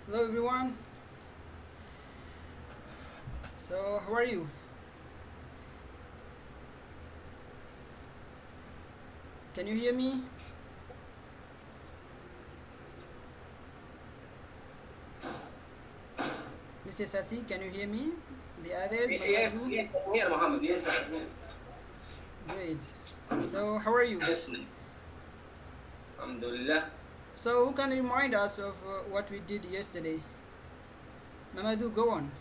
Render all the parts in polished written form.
Hello everyone. So how are you? Can you hear me? Mr. Sasi, can you hear me? The others, Yes, Mamadou? yes, I'm here, Mohammed. Yes, I'm here. Great. So how are you? Yes, Alhamdulillah. So who can remind us of what we did yesterday? Mamadou, go on.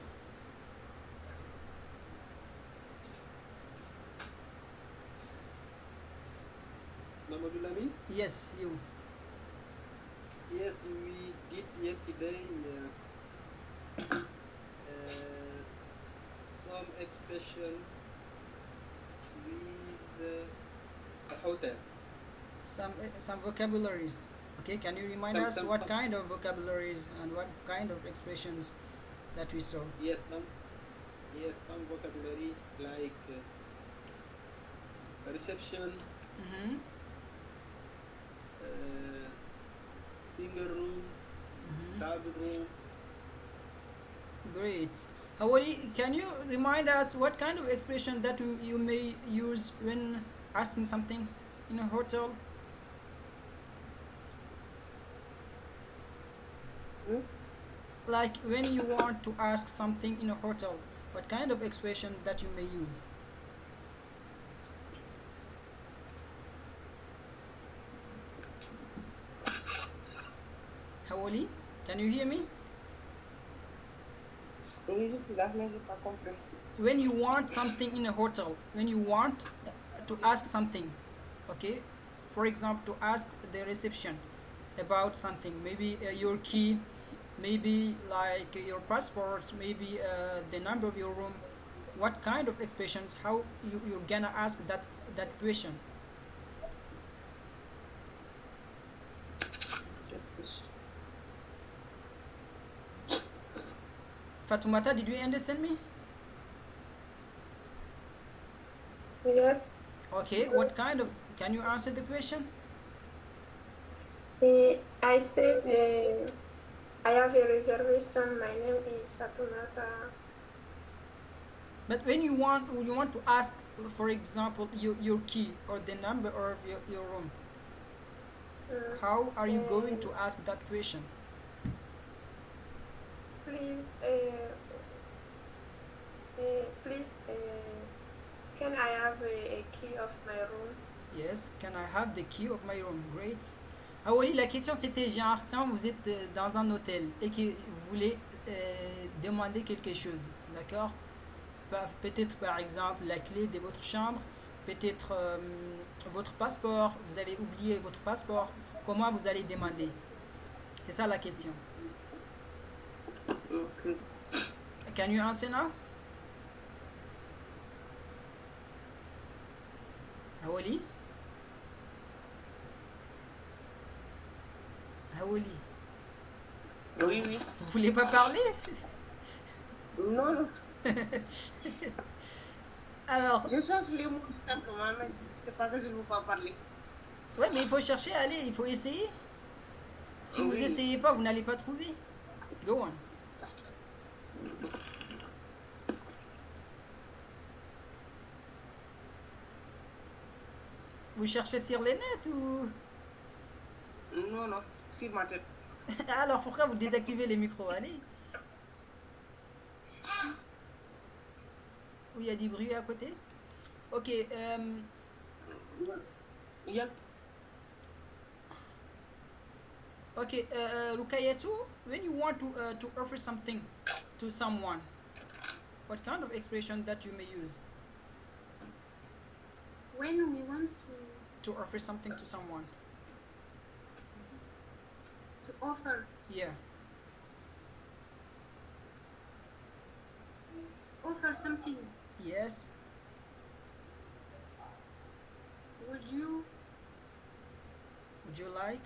Mamadou Lami? Yes, you. Yes, we did yesterday some expression with a hotel. Some vocabularies. Okay, can you remind Some, us some, what some. kind of vocabularies and what kind of expressions that we saw? Yes, some vocabulary like reception, Mm-hmm. uh, finger room, Mm-hmm. table room. Great. Hawali, can you remind us what kind of expression that you may use when asking something in a hotel? Hmm? Like when you want to ask something in a hotel, what kind of expression that you may use? Hawali, can you hear me? Oui, là, mais j'ai pas compris. When you want something in a hotel, when you want to ask something, okay, for example, to ask the reception about something, maybe your key, maybe like your passports, maybe the number of your room, what kind of expressions, how you're gonna ask that question? Fatumata, did you understand me? Yes, Okay, what kind of, can you answer the question? I said I have a reservation. My name is Fatumata. But when you want to ask, for example, your key or the number of your room, Uh, how are you going to and ask that question? please, please, can I have a key of my room? Yes, can I have the key of my room? Great. Ah oui, la question c'était genre quand vous êtes dans un hôtel et que vous voulez demander quelque chose, d'accord? Peut-être par exemple la clé de votre chambre, peut-être votre passeport, vous avez oublié votre passeport, comment vous allez demander? C'est ça la question. Okay. Can you answer now? Hawali? Hawali? Oui, oui. Vous voulez pas parler? Non, non. Alors, Je cherche les mots simplement, mais c'est pas que je ne veux pas parler. ouais, mais il faut chercher, allez, il faut essayer. Si vous Oui. essayez pas, vous n'allez pas trouver. Go on. Vous cherchez sur les nets ou... Non, non. Sur ma tête. Alors pourquoi vous désactivez les micros? Allez. Où il y a du bruit à côté? Ok. Yeah. Ok. Rukayatu, when you want to offer something to someone, what kind of expression that you may use When we want to offer something to someone? to offer Yeah. something, Yes. would you Would you like?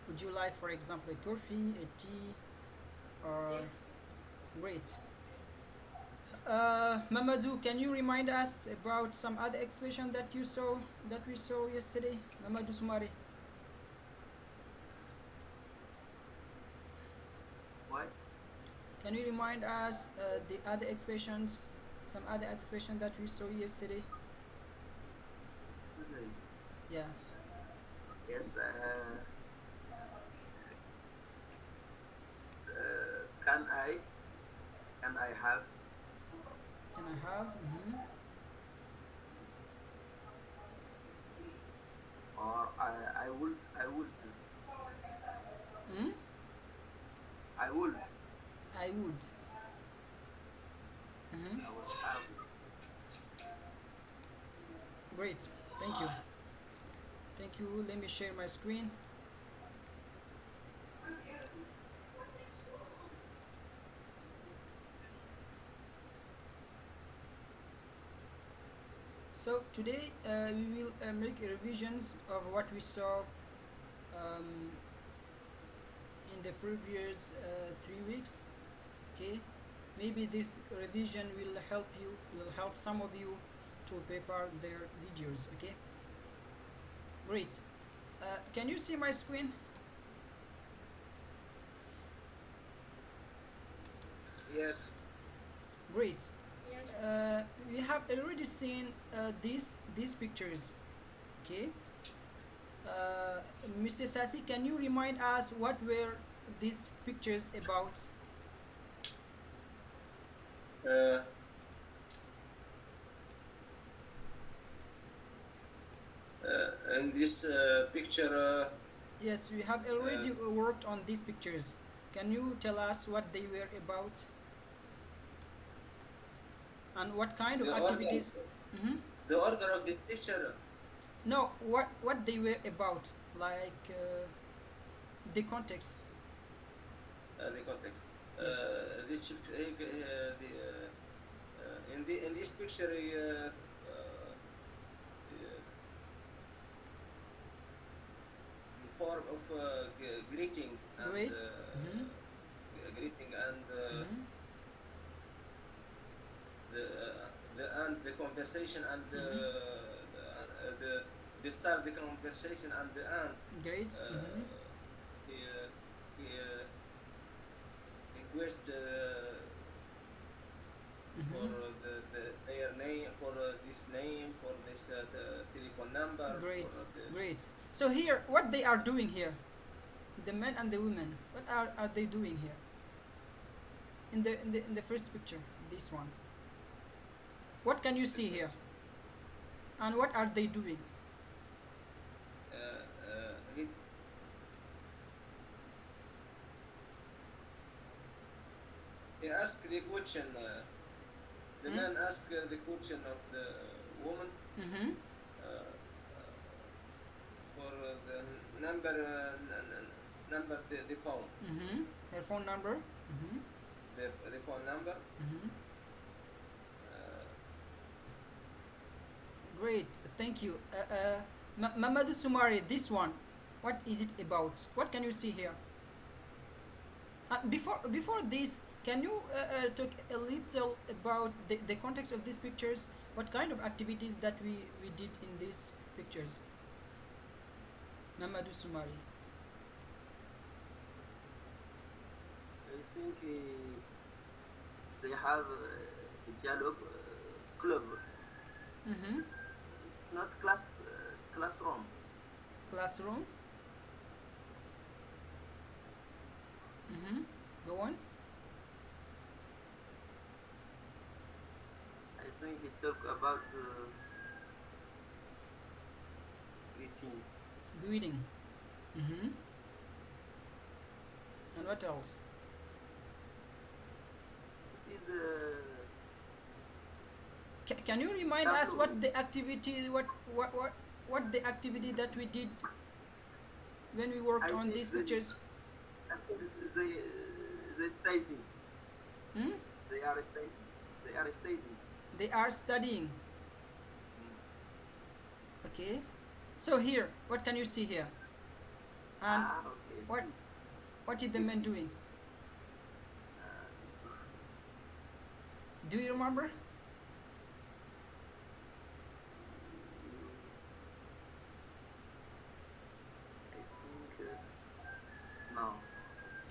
Would you like, for example, a coffee, a tea, or yes great? Mamadou, can you remind us about some other expression that we saw yesterday? Mamadou Soumare. Can you remind us the other expressions, some other expression that we saw yesterday? Yesterday. Yeah. Yes. Can I? Can I have? Can I have? Or I would. I would. Hmm? I would. I would. I would have. Great. Thank you. Thank you. Let me share my screen. So today we will make revisions of what we saw um, in the previous 3 weeks. Okay, maybe this revision will help you, will help some of you to prepare their videos. Okay, great. Can you see my screen? Yes. Great. Yes. We have already seen these pictures. Okay. Mr. Sassi, can you remind us what were these pictures about? Uh, in this picture, Yes, we have already worked on these pictures. Can you tell us what they were about and what kind of the order, activities? Hmm. the order of the picture. No, what they were about, like the context. The context. Yes. In this picture, the form of greeting and Great. Hmm. greeting and Hmm. the the conversation and the start the conversation and the end. Great. Hmm. He he request for their name, for this name, for this the telephone number, Great. for the Great. So here, what they are doing here, the men and the women, what are they doing here? In the first picture, this one. What can you see here? And what are they doing? he he asked the question. The man asked the question of the woman Mm-hmm. for the number number the phone Mm-hmm. Her phone number. Mm-hmm. the phone number. Mm-hmm. Uh, Great. Thank you. Mamadou Sumari, this one, what is it about? What can you see here? Before this, can you talk a little about the context of these pictures? What kind of activities that we did in these pictures? Mamadou Sumari. I think they have a dialogue club. Mm-hmm. It's not classroom. Classroom. Mm-hmm. Go on. I think he talk about greeting. Greeting. Mm-hmm. And what else? This is Can you remind us what the activity, what the activity that we did when we worked I on see these the- pictures? they studying. Hmm? They are studying. They are studying. They are studying. Okay. So here, what can you see here? And Okay. what See. what is the man doing? Do you remember? I think no.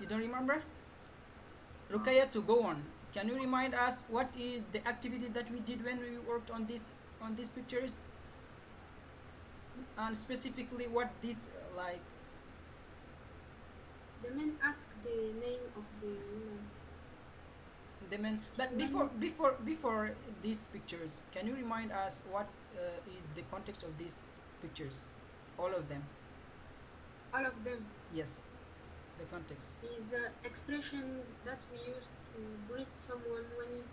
You don't remember? Rukaya, to go on, can you remind us what is the activity that we did when we worked on these pictures, and specifically what this like? The man asked the name of the woman. The men, but before these pictures, can you remind us what is the context of these pictures, all of them? All of them Yes, the context. is the expression that we use to greet someone when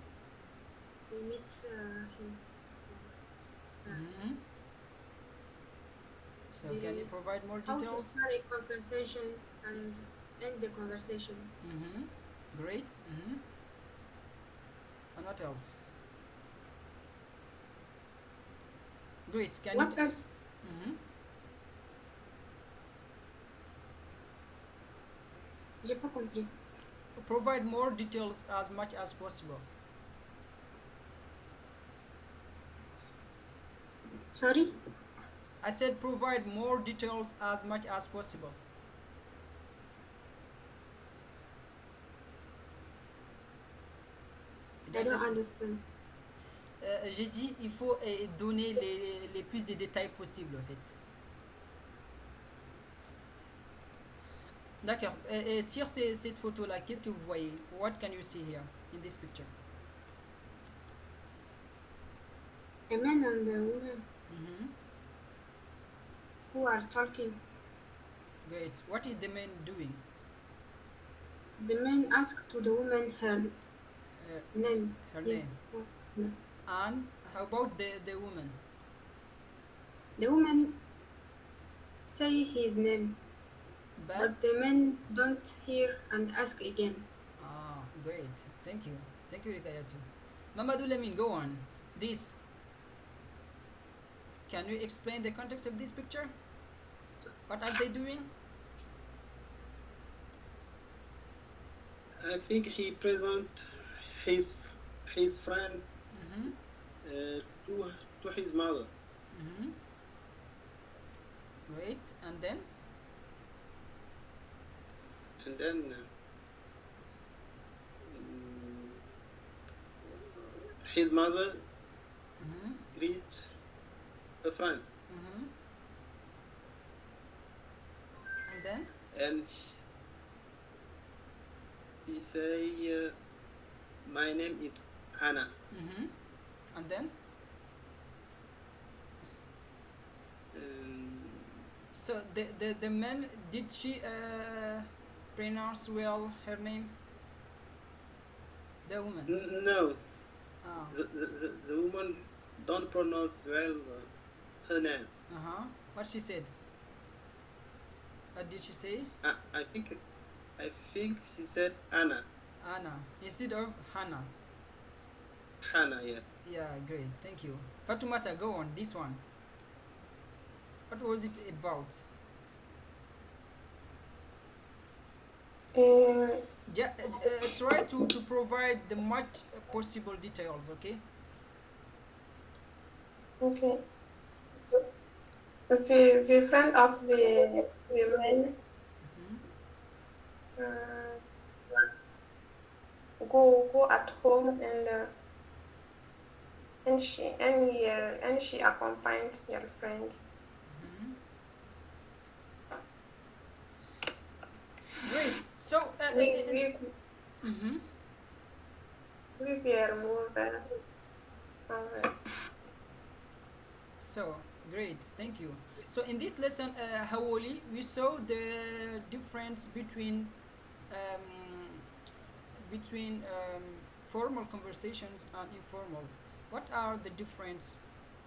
we meet him. Mm-hmm. So The- can you provide more How to details? start a conversation and end the conversation. Mm-hmm. Great. Mm-hmm. And what else? Great. Can What you? else? Mm-hmm. J'ai pas compris. Provide more details as much as possible. Sorry? I said provide more details as much as possible. I don't understand. J'ai dit il faut donner les plus de détails possibles en fait. D'accord. Et sur cette photo là, qu'est-ce que vous voyez? What can you see here in this picture? A man and a woman Mm-hmm. who are talking. Great. What is the man doing? The man asked to the woman her Uh, name. her His- name. And how about the woman? The woman say his name, but the man don't hear and ask again. Great. Thank you. Thank you, Rikayatu. Mamadou Lamine, go on. This. Can you explain the context of this picture? What are they doing? I think he present his friend Mm-hmm. to his mother. Mm-hmm. Great. And then? And then his mother Mm-hmm. greet a friend, Mm-hmm. And then? and he say, "My name is Hannah." Mm-hmm. And then? Um, So the man, did she pronounce well her name? The woman. no, Ah. the woman don't pronounce well her name. Uh-huh. What she said? What did she say? I think she said Anna. Anna instead of Hannah. Hannah, yes. Yeah, great. Thank you. Fatumata, go on. This one. What was it about? Try to provide the much possible details, okay? Okay. The friend of the women Mhm. go at home and she accompanies their friend. Mhm. Great. So, We mhm. were more than So, great, thank you. So, in this lesson, Hawoli, we saw the difference between formal conversations and informal. What are the difference,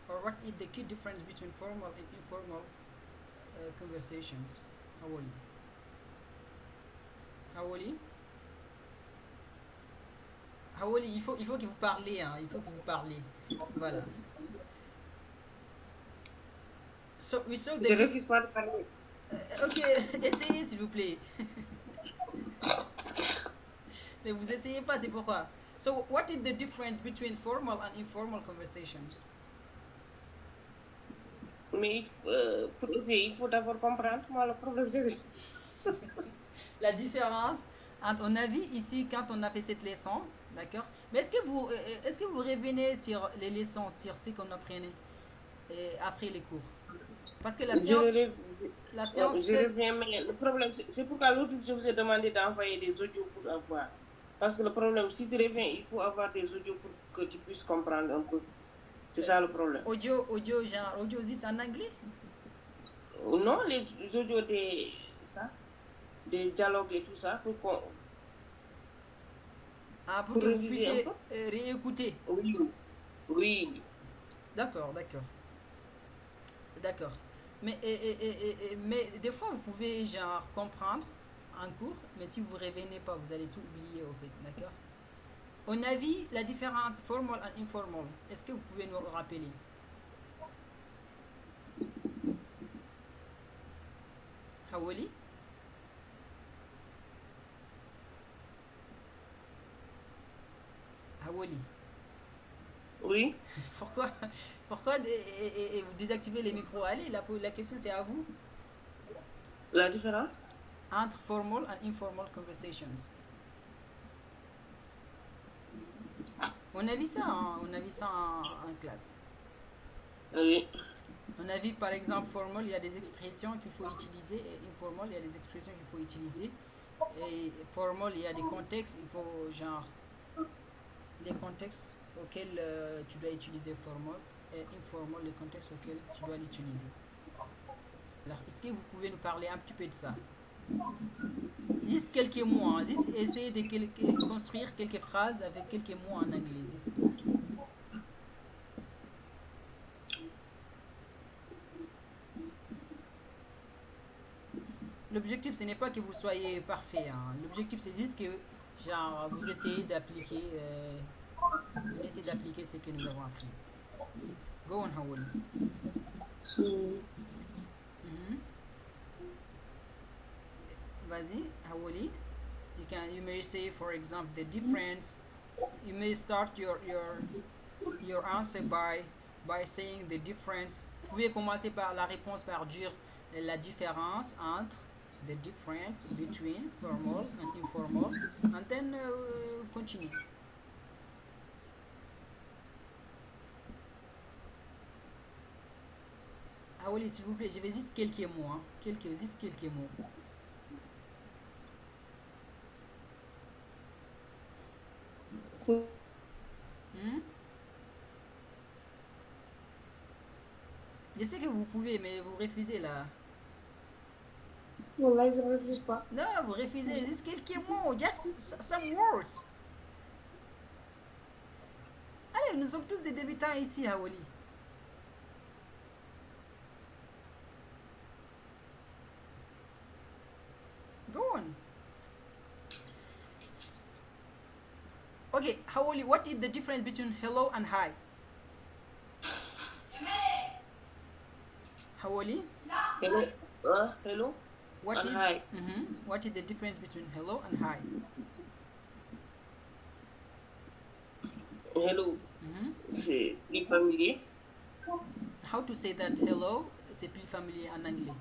or what is the key difference between formal and informal conversations? Hawoli. Hawoli. Hawoli, il faut que vous parlez, hein, il faut que vous parlez. Voilà. So we saw Je the refuse pas de parler. ok, essayez s'il vous plaît. Mais vous essayez pas, c'est pourquoi. So what is the difference between formal and informal conversations? Mais il faut d'abord comprendre. Moi, le problème, c'est que La différence À ton avis, ici, quand on a fait cette leçon, d'accord? Mais est-ce que vous revenez sur les leçons, sur ce qu'on apprenait après les cours? Parce que Je, re- la science, je reviens, mais le problème, c'est pourquoi l'autre jour, je vous ai demandé d'envoyer des audios pour avoir. Parce que le problème, si tu reviens, il faut avoir des audios pour que tu puisses comprendre un peu. C'est ça le problème. audio existe en anglais? Non, les audios des dialogues et tout ça, pour qu'on. Ah, pour Pour que vous réviser puissiez un réécouter. Oui. Oui. D'accord. Mais, mais des fois, vous pouvez genre comprendre en cours, mais si vous ne revenez pas, vous allez tout oublier au fait, d'accord? On a vu la différence formal et informal. Est-ce que vous pouvez nous rappeler? Hawali? Hawali? Oui. Pourquoi vous désactivez les micros? Allez, la question c'est à vous. La différence? Entre formal and informal conversations. On a vu ça, en classe. Oui. On a vu par exemple formal, il y a des expressions qu'il faut utiliser, et informal, il y a des expressions qu'il faut utiliser. Et formal, il y a des contextes, il faut genre des contextes auxquels tu dois utiliser formal, et informal, les contextes auxquels tu dois l'utiliser. Alors, est-ce que vous pouvez nous parler un petit peu de ça? Juste quelques mots, hein. Juste essayer de construire quelques phrases avec quelques mots en anglais. Juste. L'objectif, ce n'est pas que vous soyez parfait. Hein. L'objectif, c'est juste que genre, vous essayez d'appliquer ce que nous avons appris. Go on, Hawali. Vas-y, Hawali. You may say, for example, the difference. You may start your answer by saying the difference. Vous pouvez commencer par la réponse par dire la différence entre the difference between formal and informal, and then continue. Hawali, s'il vous plaît, je vais juste quelques mots, hein. Juste quelques mots. Je sais que vous pouvez, mais vous refusez là. Wallah, je ne refuse pas. Non, vous refusez. Juste quelques mots. Just some words. Allez, nous sommes tous des débutants ici, Hawali. Go on. Okay, Hawali, what is the difference between hello and hi? Hawali? Hello? Hello? What And is, hi. What is the difference between hello and hi? Hello. C'est plus familier. How to say that hello? C'est plus familier en anglais.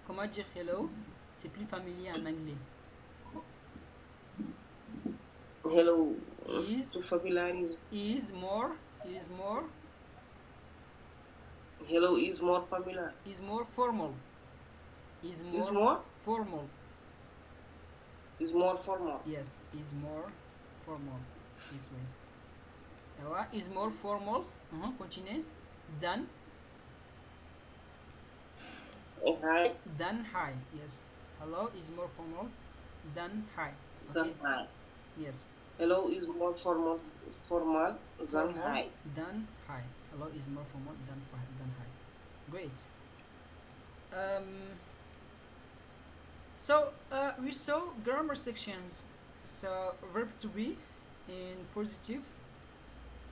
Comment dire hello? C'est plus familier en anglais. Hello. Is To familiarize. more Hello is more familiar. is more formal. Is more, more? formal. Is more formal. Yes, is more formal. This way. Alright, is more formal. Continue. Than Hi. hi. Yes. Hello is more formal than hi. Than hi. Yes. Hello is more formal than hi. Than hi. Hello is more formal than hi. Great. So we saw grammar sections. So verb to be in positive,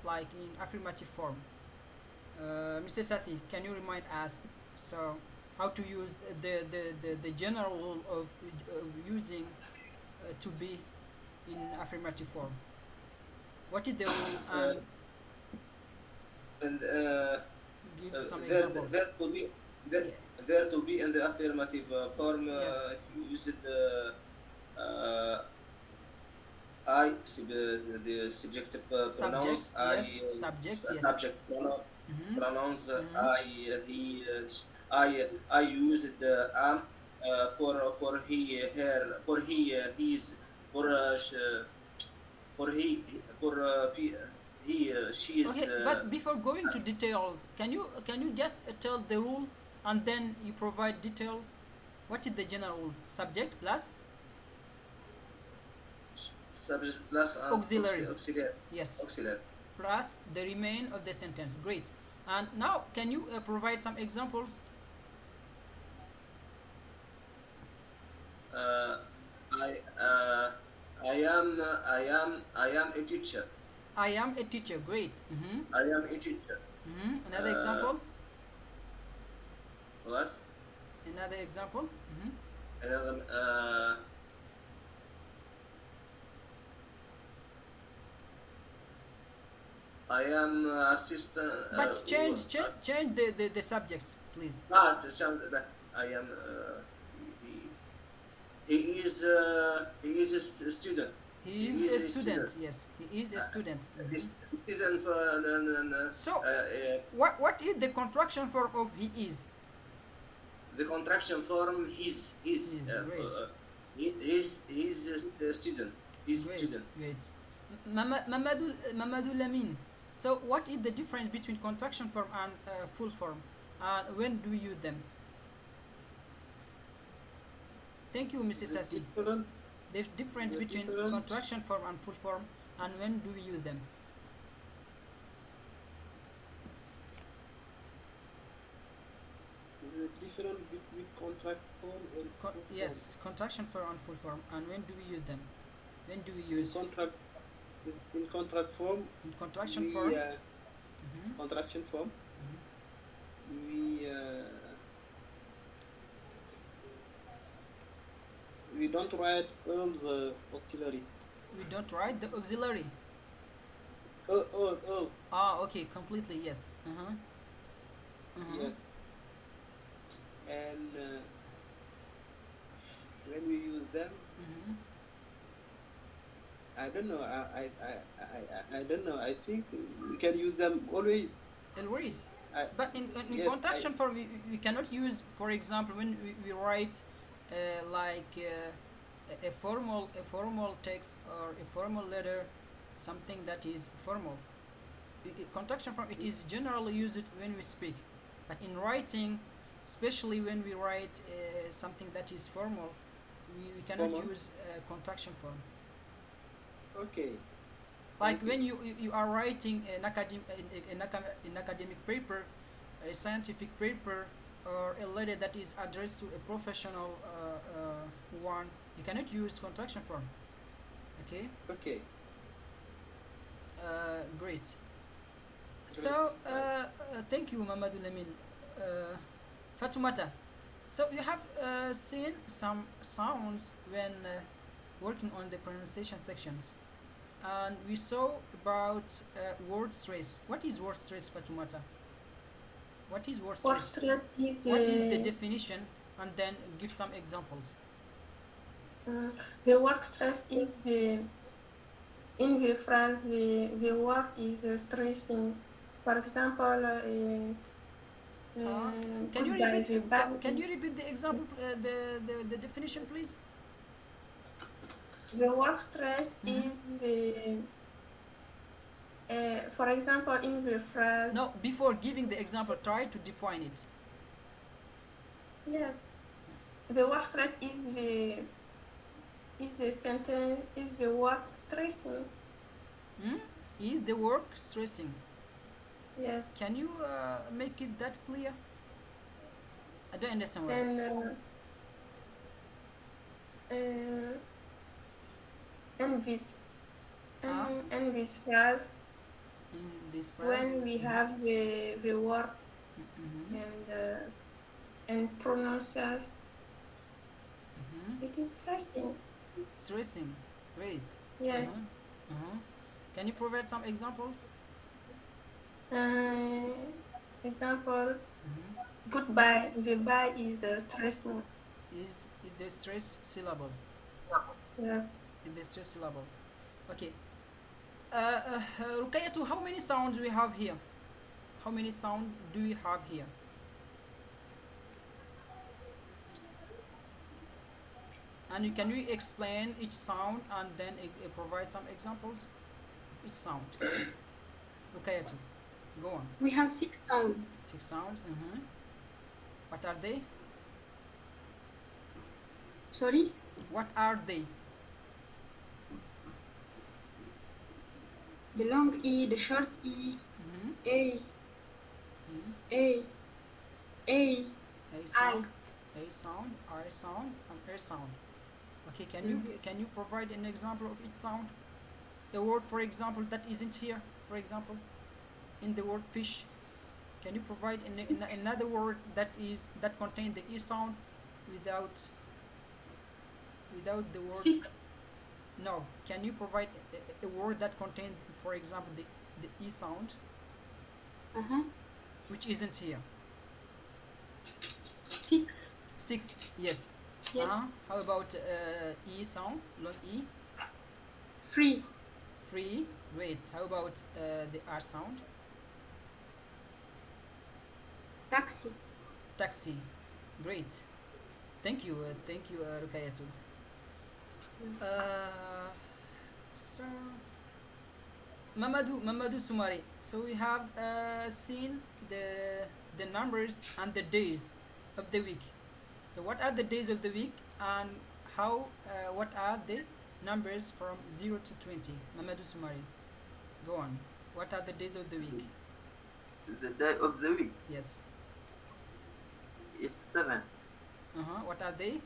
like in affirmative form. Mr. Sassi, can you remind us so how to use the general rule of using to be in affirmative form? What is the rule? And Give some examples. verb to be there to be in the affirmative form Yes. used uh, I the subjective pronouns Subject, yes. Subject, yes. subject Mm-hmm. pronouns Mm-hmm. he I used am for he her for he he's for for for he she's Okay, but before going to details, can you just tell the rule and then you provide details? What is the general rule? Subject plus subject plus auxiliary. auxiliary Yes, auxiliary. plus the remain of the sentence. Great. And now, can you provide some examples? Uh, I uh, I am a teacher. I am a teacher. Great. Mm-hmm. I am a teacher. Another Uh, example. plus Another example. another I am assistant. But change the subjects, please. The chance that I am. He, he is a student. He is a student. Yes, he is a student. This isn't for So, what is the contraction form of he is? the contraction form. His Is great. he's a student. He's Great, student. great. Mamadou Lamine. So, what is the difference between contraction form and full form? And when do we use them? Thank you, Mrs. The Sassi. different, The difference the between different, contraction form and full form, and when do we use them? the different between contract form and full form. Yes, contraction form and full form, and when do we use them? When do we In use contract, in contract form, in contraction we form? Mhm. contraction form, we don't write all the auxiliary. We don't write the auxiliary. All. Ah, okay, completely, yes. Uh-huh. Uh-huh. Yes. And when we use them, Mm-hmm. I don't know. I don't know. I think we can use them always. Always. I, But in yes, contraction form, we cannot use, for example, when we write a formal text or a formal letter, something that is formal. Contraction form, it is generally used when we speak, but in writing, especially when we write something that is formal, we cannot Formal. use contraction form. okay. Like Thank you. when you are writing an academic paper, a scientific paper, or a letter that is addressed to a professional one, you cannot use contraction form. Okay. Okay. Great. So thank you, Mamadou Lamine. Fatoumata, so you have seen some sounds when working on the pronunciation sections, and we saw about word stress. What is word stress, Fatoumata? What is word Work stress? stress is What is the definition? And then give some examples. the work stress is in the phrase the work is stressing. For example, Can you goodbye, repeat? the bad Can you is repeat the example? The definition, please. the work stress Mhm. is the for example in the phrase No, before giving the example, try to define it. yes the work stress is the sentence is the work stressing. Hmm? Is the work stressing? Yes. Can you make it that clear? I don't understand well. And in this Ah, in this phrase in this phrase. when we have the word Mm-hmm. and pronunciation Mm-hmm. it is stressing. Stressing. Great. Yes. Uh-huh. Uh-huh. Can you provide some examples? Example, Mm-hmm. put by. The by is a stress word. Is the stress syllable. Yes. In the stress syllable. Okay. Rukayatu, how many sounds we have here? How many sound do we have here? And can you explain each sound and then provide some examples of each sound? Rukayatu, go on. We have 6 sounds. 6 sounds. What are they? Sorry? What are they? The long E, the short E, A, A, A, A sound, A sound, I sound, and A sound. Okay, can you provide an example of each sound? A word, for example, that isn't here. For example, in the word fish, can you provide another word that contains the E sound without the word? 6. No. Can you provide a word that contains, for example, the E sound, which isn't here? 6. 6. Yes. Yeah. How about E sound, long E? 3. 3. Great. How about the R sound? Taxi. Taxi. Great. Thank you, Rukayatu. So, Mamadou Sumari. So we have seen the numbers and the days of the week. So what are the days of the week, and what are the numbers from 0 to 20? Mamadou Sumari, go on. What are the days of the week? The day of the week. Yes. It's 7. What are they?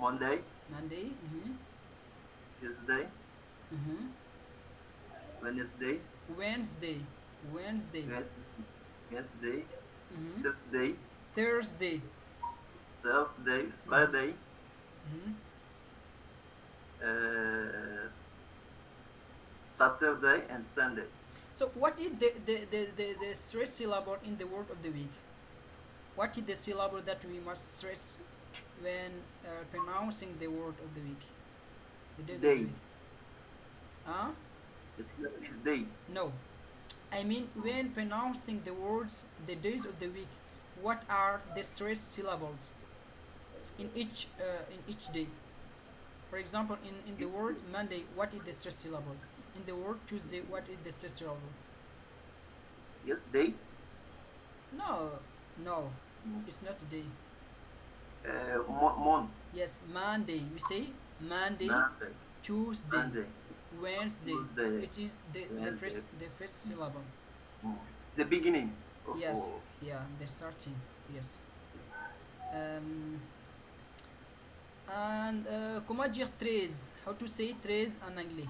Monday, Monday. Tuesday, Wednesday, Wednesday. Wednesday, Thursday, Thursday. Friday, Saturday, and Sunday. So what is the stress syllable in the word of the week? What is the syllable that we must stress when pronouncing the word of the week? The days of the Day. week. Huh? It's day. No. I mean when pronouncing the words, the days of the week, what are the stress syllables in each day? For example, in the word Monday, what is the stress syllable? In the word Tuesday, what is the stress syllable? Yes, day. No, it's not day. Month. Yes, Monday. We say Monday, Monday. Tuesday, Monday. Wednesday. Tuesday, It is the Wednesday. first syllable. The beginning. Of, Yes. Yeah, the starting. Yes. And comment dire 13? How to say 13 en anglais?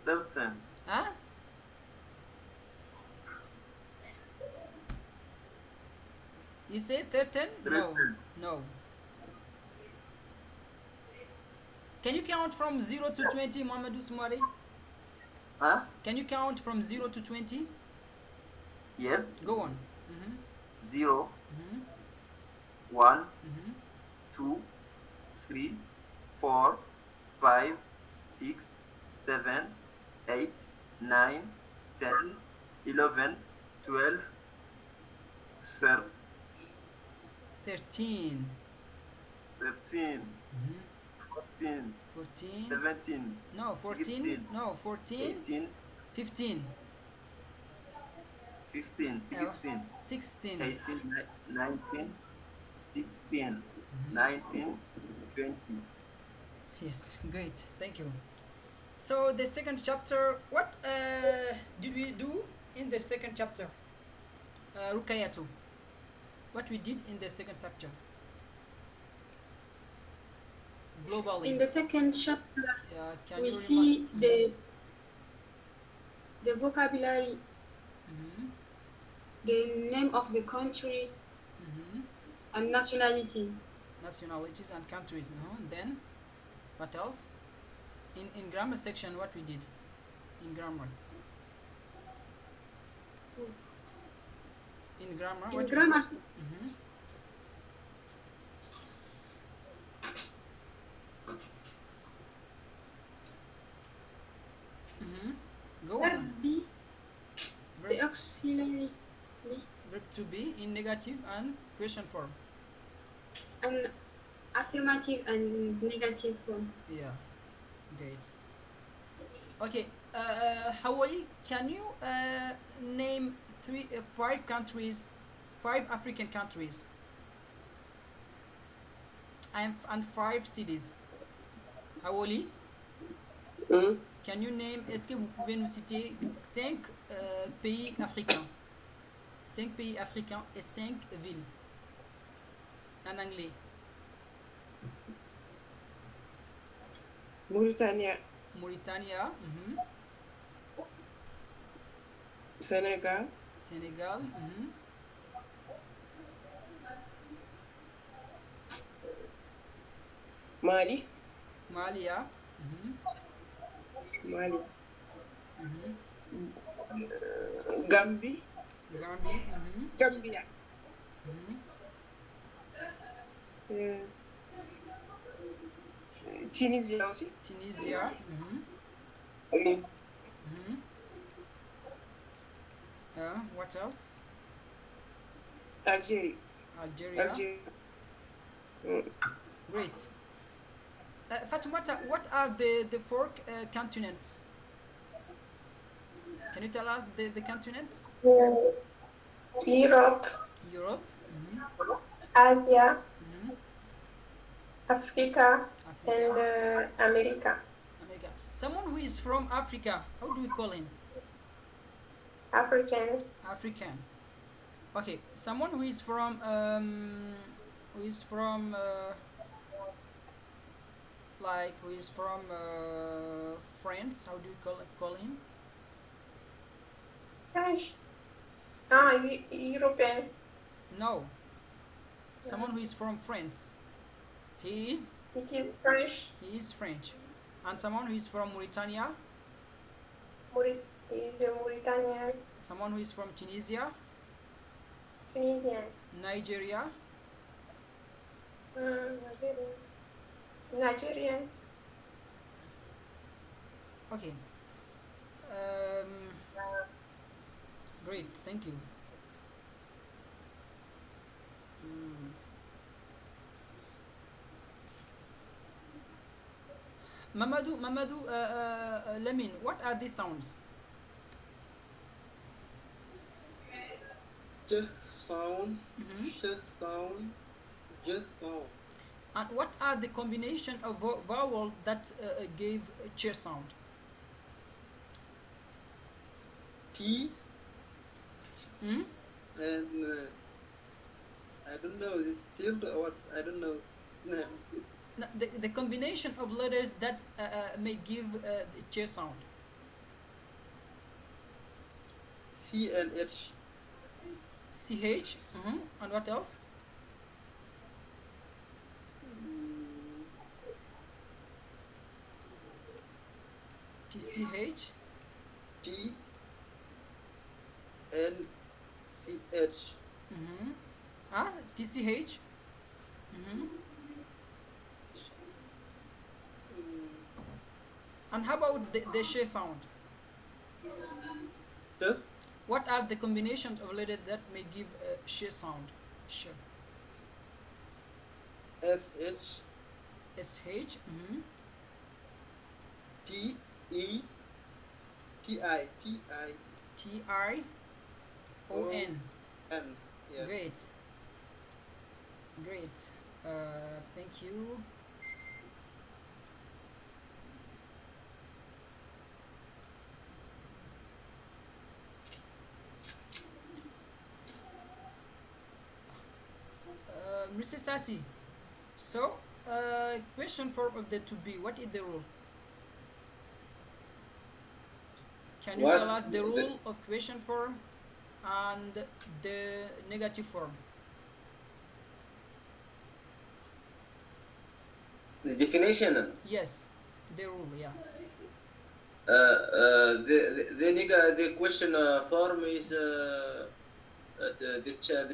13. Huh? You say 13? No. 13. No. Can you count from 0 to 20, Mohamedou Soumare? Huh? Can you count from 0 to 20? Yes. Go on. 0, Mm-hmm. 1, Mm-hmm. 2, 3, 4, 5, 6, 7, 8, 9, 10, 11, 12, 13, 13. 13, Mm-hmm. 14, 14. 17, No, 14. 16, No, 14. 18, 15. 15, 16, 16. 18, 19, 16, 19, 20. Yes, great. Thank you. So the second chapter, what did we do in the second chapter? Rukayatu. What we did in the second chapter? Globally. In the second chapter, Can we you see the vocabulary, the name of the country, and nationalities. Nationalities and countries. Then, what else? In grammar section, what we did? In grammar. In grammar. In what you grammar, do? Mhm. Mhm. Go verb on. be, Verb, the auxiliary be, verb to be in negative and question form. and affirmative and negative form. Yeah. Great. Okay. Hawali, can you name five countries, five African countries, and five cities? Hawali, Hmm? can you name? Est-ce que vous pouvez nous citer cinq pays africains, cinq pays africains et cinq villes en anglais? Mauritania, Mauritania, Sénégal, Sénégal, Mali, Mali, Mali, mhm, Gambie, Gambie, Gambia, mhm, euh, Tunisie aussi. Tunisia, Oui. mhm. What else? Algérie. Algeria. Algérie. Mm. Great. Fatoumata, what are the four continents? Can you tell us the continents? Europe, Europe, Asia, mhm, Africa, Africa, and America. America. Someone who is from Africa, how do we call him? African, African. Okay. Someone who is from like who is from France, how do you call him? French. European. No. Someone who is from France. He is It is French. French. And someone who is from Mauritania. Is Mauritanian, Someone who is from Tunisia. Tunisian, Nigeria. Nigerian. Okay. Great. Thank you. Mamadou, Lamine, what are these sounds? J sound, Mhm. sh sound, j sound. And what are the combination of vowels that gave a ch sound? T Hmm? and I don't know. It's still what I don't know. No. No, the combination of letters that may give the ch sound. C and H. CH. And what else? TCH. T N C H. TCH. And how about the sh sound? Huh? What are the combinations of letters that may give a sh sound? Sh. S H SH. T E T I TRON. N. Yes. Great. Great. Thank you. Mr. Sassi, so question form of the to be, what is the rule? Can you What? tell us the rule of question form and the negative form? The definition. Yes, the rule, yeah. The question form is the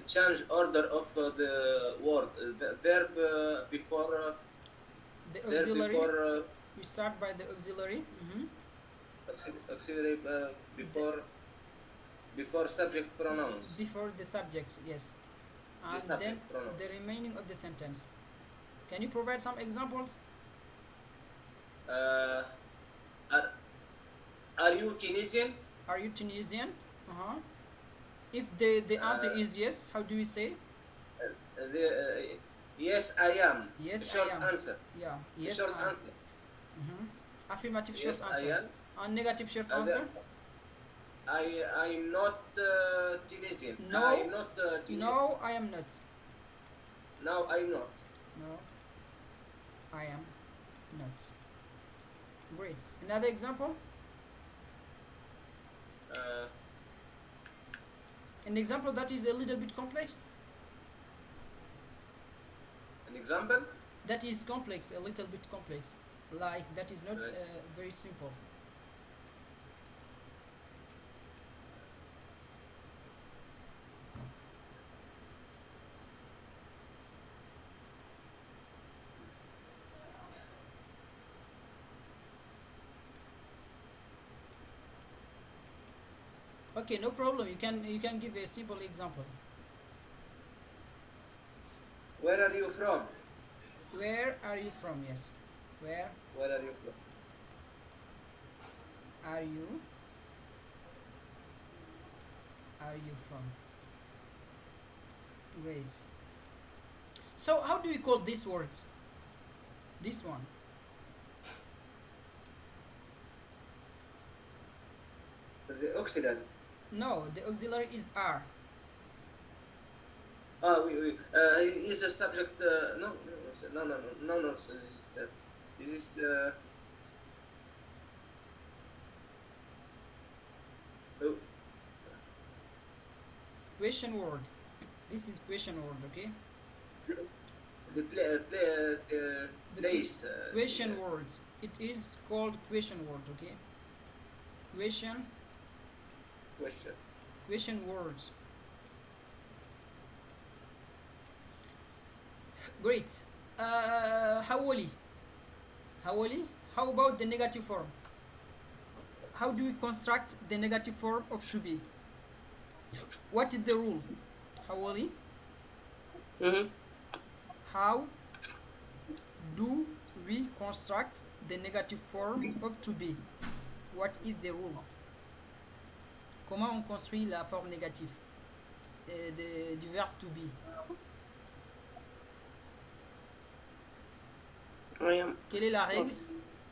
change order of the word, the verb before The verb auxiliary. before We start by the auxiliary. auxiliary before subject pronouns. Before the subject, yes. The And subject then pronouns. the remaining of the sentence. Can you provide some examples? Uh, are you Tunisian? Are you Tunisian? If the answer is yes, how do we say? Yes, I am. Yes, Short I am. answer. Yeah. Yes, Short I am. answer. Affirmative short Yes, I answer. am. And negative short And, answer. I'm not Tunisian. No. I'm not Tunisian. No, I am not. No, I'm not. No, I am not. Great. Another example? An example that is a little bit complex. An example? That is complex, a little bit complex. Like that is not Yes. very simple. Okay, no problem. You can give a simple example. Where are you from? Where are you from? Yes. Where Where are you from? are you? Are you from? Great. So how do we call this word? This one. The auxiliary. No, the auxiliary is are. Oui. Is a subject. No. This is. Oh, Question word. This is question word, okay? the place. Question words. It is called question word, okay? Question words. Great. Hawali. How about the negative form? How do we construct the negative form of to be? What is the rule? Hawali? How do we construct the negative form of to be? What is the rule? Comment on construit la forme négative du verbe to be? I am. Quelle est la règle?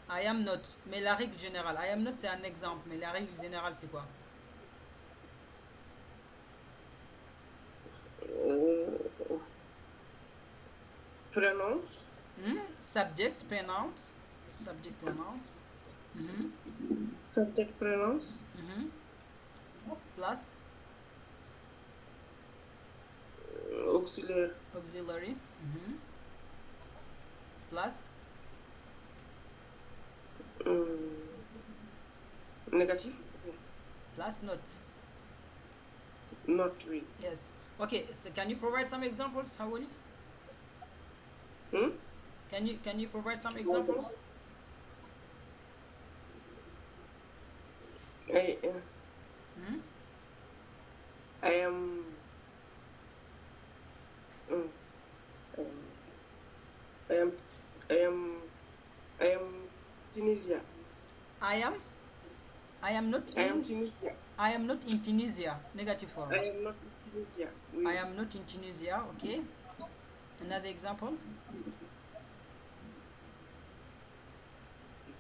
I am not. Mais la règle générale, I am not c'est un exemple, mais la règle générale c'est quoi? Pronouns. Subject, pronouns. Subject, pronouns. Subject pronouns. Plus Auxiliary. auxiliary. Plus Negative. plus not. Not really. Yes. Okay. So can you provide some examples, Hawali? Can you provide some examples? I am. I am Tunisia. I am not I am in. Tunisia. I am not in Tunisia. Negative form. I am not in Tunisia. I am not in Tunisia. Okay. Another example.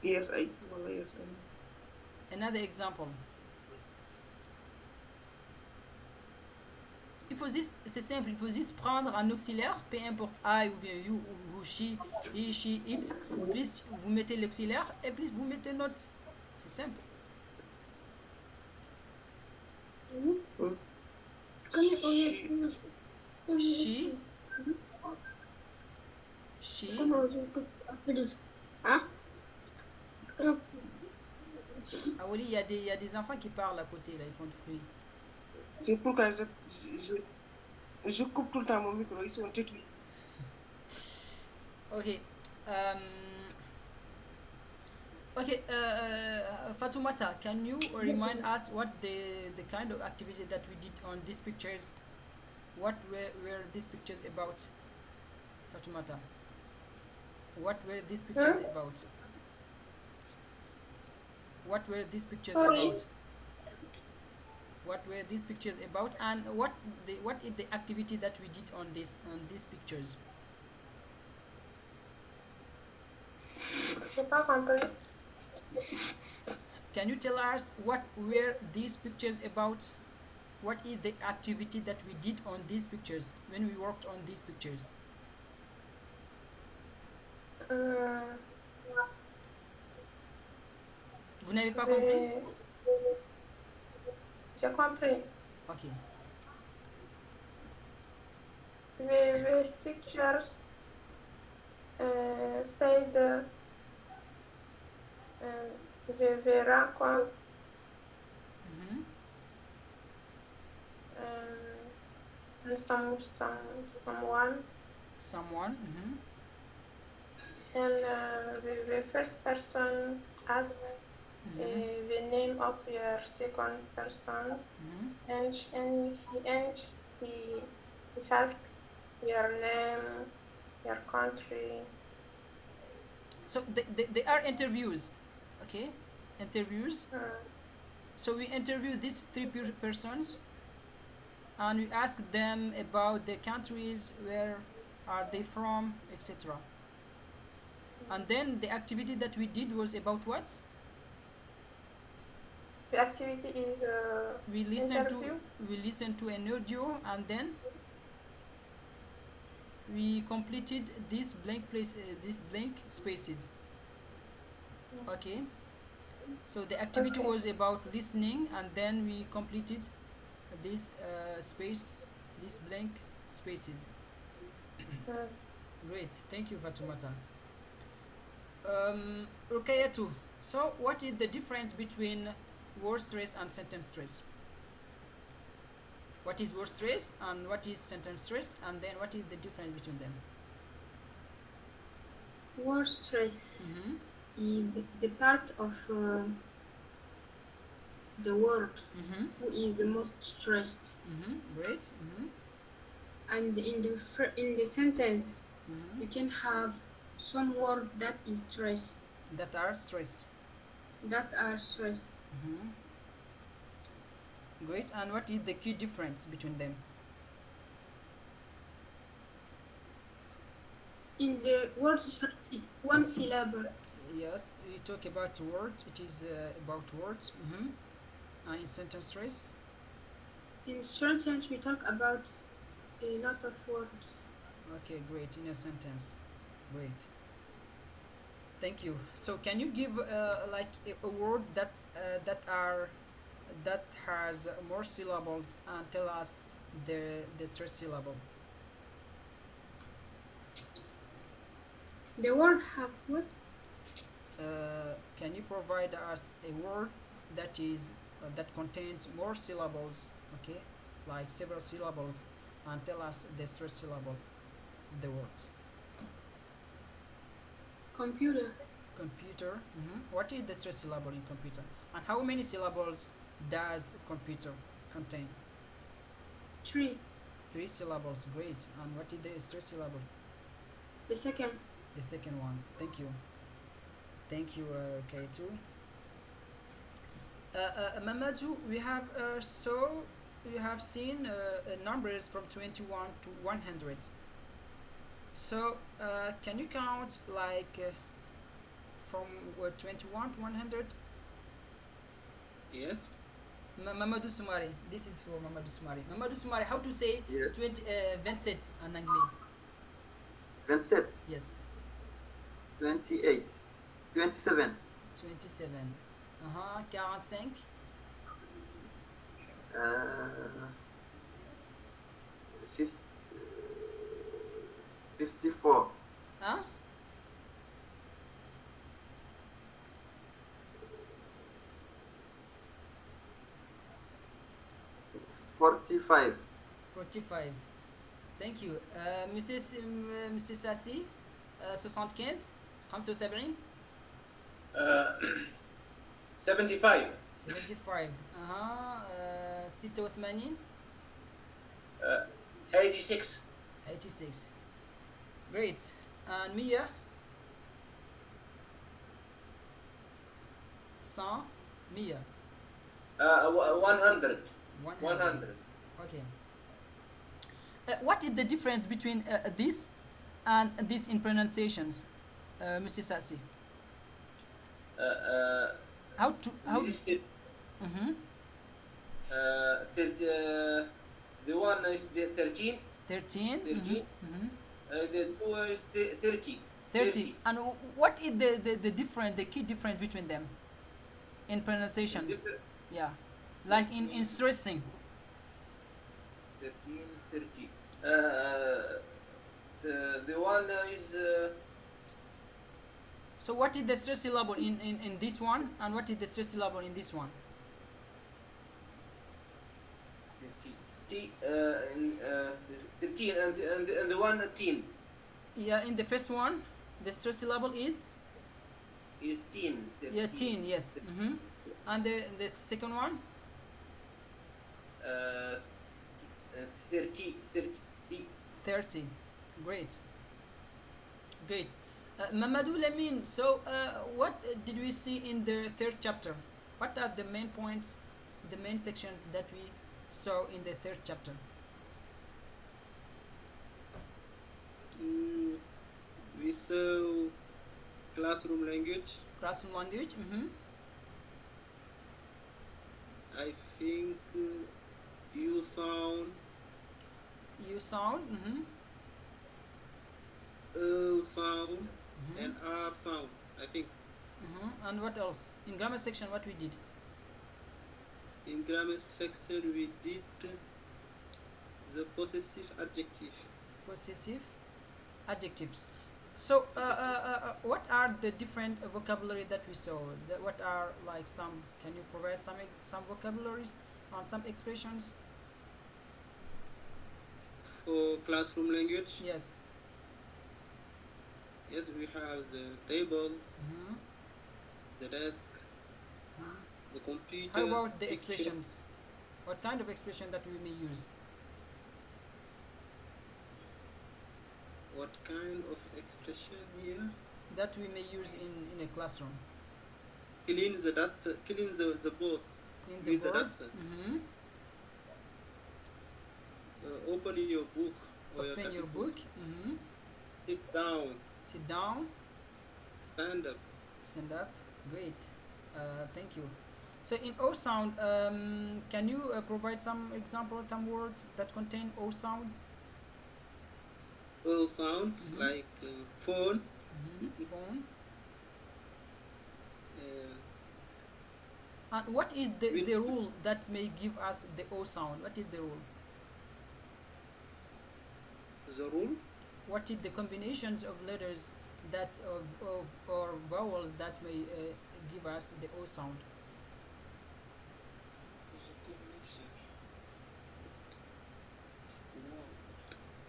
Yes, I. Well, yes, I am. Another example. Il faut juste, c'est simple, il faut juste prendre un auxiliaire, peu importe I ou bien you ou she, he, she, it, plus vous mettez l'auxiliaire et plus vous mettez not. C'est simple. She. Awali, il y a des enfants qui parlent à côté, là, ils font du bruit. C'est pourquoi je coupe tout le temps mon micro, ils sont têtus. Okay. Okay, Fatoumata, can you remind us what the kind of activity that we did on these pictures? What were these pictures about, Fatoumata? What were these pictures about? What were these pictures Sorry. about? What were these pictures about, and what is the activity that we did on these pictures? J'ai pas compris. Can you tell us what were these pictures about? What is the activity that we did on these pictures when we worked on these pictures? Vous n'avez pas compris? J'ai compris. Okay. These pictures said we raconte Mm-hmm. someone Someone. Mm-hmm. and the first person asked Mm-hmm. the name of your second person Mm-hmm. and he asked your name, your country. So they are interviews, okay? Interviews. So we interview these three persons, and we ask them about their countries, where are they from, etc. And then the activity that we did was about what? The activity is We listen interview. to an audio, and then we completed these these blank spaces. Okay. So the activity Okay. was about listening, and then we completed this these blank spaces. Great, thank you, Fatumata. Rukayatu, so what is the difference between word stress and sentence stress? What is word stress and what is sentence stress, and then what is the difference between them? Word stress Mm-hmm. is the part of the word Mm-hmm. who is the most stressed, Mm-hmm. Great. Mm-hmm. and in the sentence Mm-hmm. you can have some word that is stressed, That are stress. that are stressed. Mm-hmm. Great, and what is the key difference between them? In the word stress, it's one syllable. Yes, we talk about word. It is about words. Mm-hmm. And in sentence stress. In sentence, we talk about a lot of words. Okay, great. In a sentence, great. Thank you. So, can you give like a word that has more syllables, and tell us the stress syllable? The word have what? Can you provide us a word that is that contains more syllables? Okay, like several syllables, and tell us the stress syllable of the word. Computer. Computer. Mm-hmm. What is the stress syllable in computer, and how many syllables does computer contain? 3. 3 syllables. Great. And what is the stress syllable? The second. The second one. Thank you. Thank you, K2. Mamadou, we have you have seen numbers from 21 to 100. So can you count like from 21 to 100? Yes. Mamadou Soumari. This is for Mamadou Soumari. Mamadou Soumari, how to say Yes. 27 en anglais? 27, Yes. 28, 27, 27. 45. uh, 50, 54, Huh? 54, 45. 45. Thank you. Mrs. Sassi, 75 75. 75. 75. 86. 86. 86. Great. And Mia? 100. Mia? 100. 100. 100. Okay. What is the difference between this and this in pronunciations, Mr. Sassi? How to how? This is the, Mm-hmm. the one is the 13. 13. 13. Mm-hmm. The two is the 30. 30. And what is the difference, the key difference between them in pronunciations? Different- Yeah, like in stressing. 13, 30. The one is So what is the stress syllable in this one, and what is the stress syllable in this one? 30. 13 and the one 10 Yeah, in the first one, the stress syllable is is 10. yeah 10. Yes. Mm-hmm. And the second one, Uh, 30. 30. Great. Great. Mamadou Lamine, so what did we see in the third chapter? What are the main points, the main section that we saw in the third chapter? We saw classroom language. Classroom language. Mm-hmm. I think you sound, You sound. Mm-hmm. sound, Mm-hmm. and R sound. I think Mm-hmm. And what else? In grammar section, what we did? in grammar section we did the possessive adjective. Possessive adjectives. So, what are the different vocabulary that we saw? What are like some? Can you provide some vocabularies on some expressions? For classroom language, Yes. yes, we have the table, Mm-hmm. the desk, Mhm. the computer. How about the picture. expressions? What kind of expression that we may use? What kind of expression here? That we may use in a classroom. Clean the dust, clean the board In the with the board. duster. Mm-hmm. Open your book or Open your copy book. Mm-hmm. Sit down, Sit down. stand up. Stand up. Great. Thank you. So in O sound, can you provide some example, some words that contain O sound? O sound Mhm. like phone, Phone. uh, And what is the With- rule that may give us the O sound? What is the rule? the rule. What is the combinations of letters that of or vowels that may give us the O sound?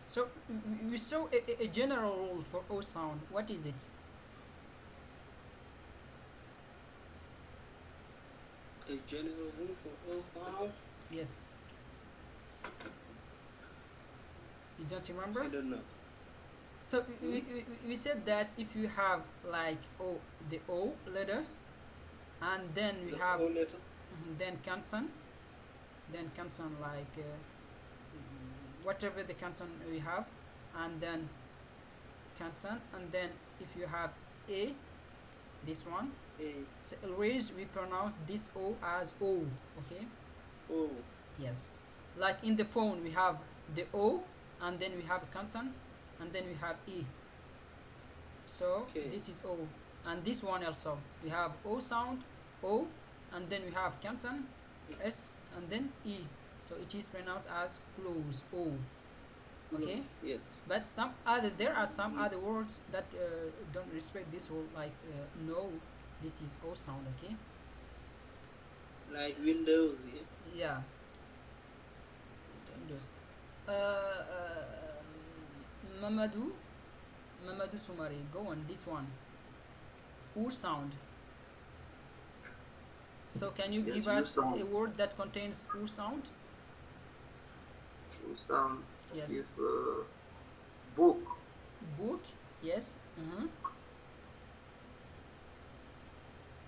So we saw a general rule for O sound. What is it? A general rule for O sound. Yes. You don't remember? I don't know. So we said that if you have like the O letter, and then we The have O letter. then consonant like whatever the consonant we have, and then consonant, and then if you have A, this one, A so always we pronounce this O as O. Okay. O. Yes. Like in the phone we have the O, and then we have a consonant, and then we have E. So Okay. this is O. And this one also. We have O sound, O, and then we have consonant, S, and then E. So it is pronounced as close, O. Okay? Yes. But there are some other words that don't respect this rule, like no, this is O sound, okay? Like Windows. Yeah. Yeah. Mamadou Soumari, go on this one. U sound. So can you Yes, give U us sound. a word that contains U sound? U sound. Yes. Is book. Book, yes.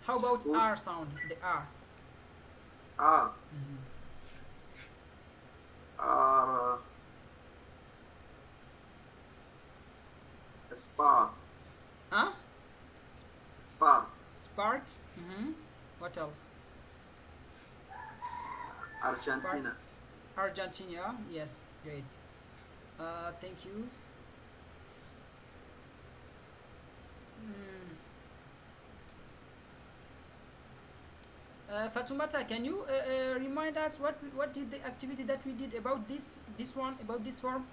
How about Book. R sound? The R. R. R. Spark. Huh? Spark. Spark. What else? Argentina. Argentina. Yes, great. Thank you. Fatoumata, can you remind us what did the activity that we did about this one, about this form?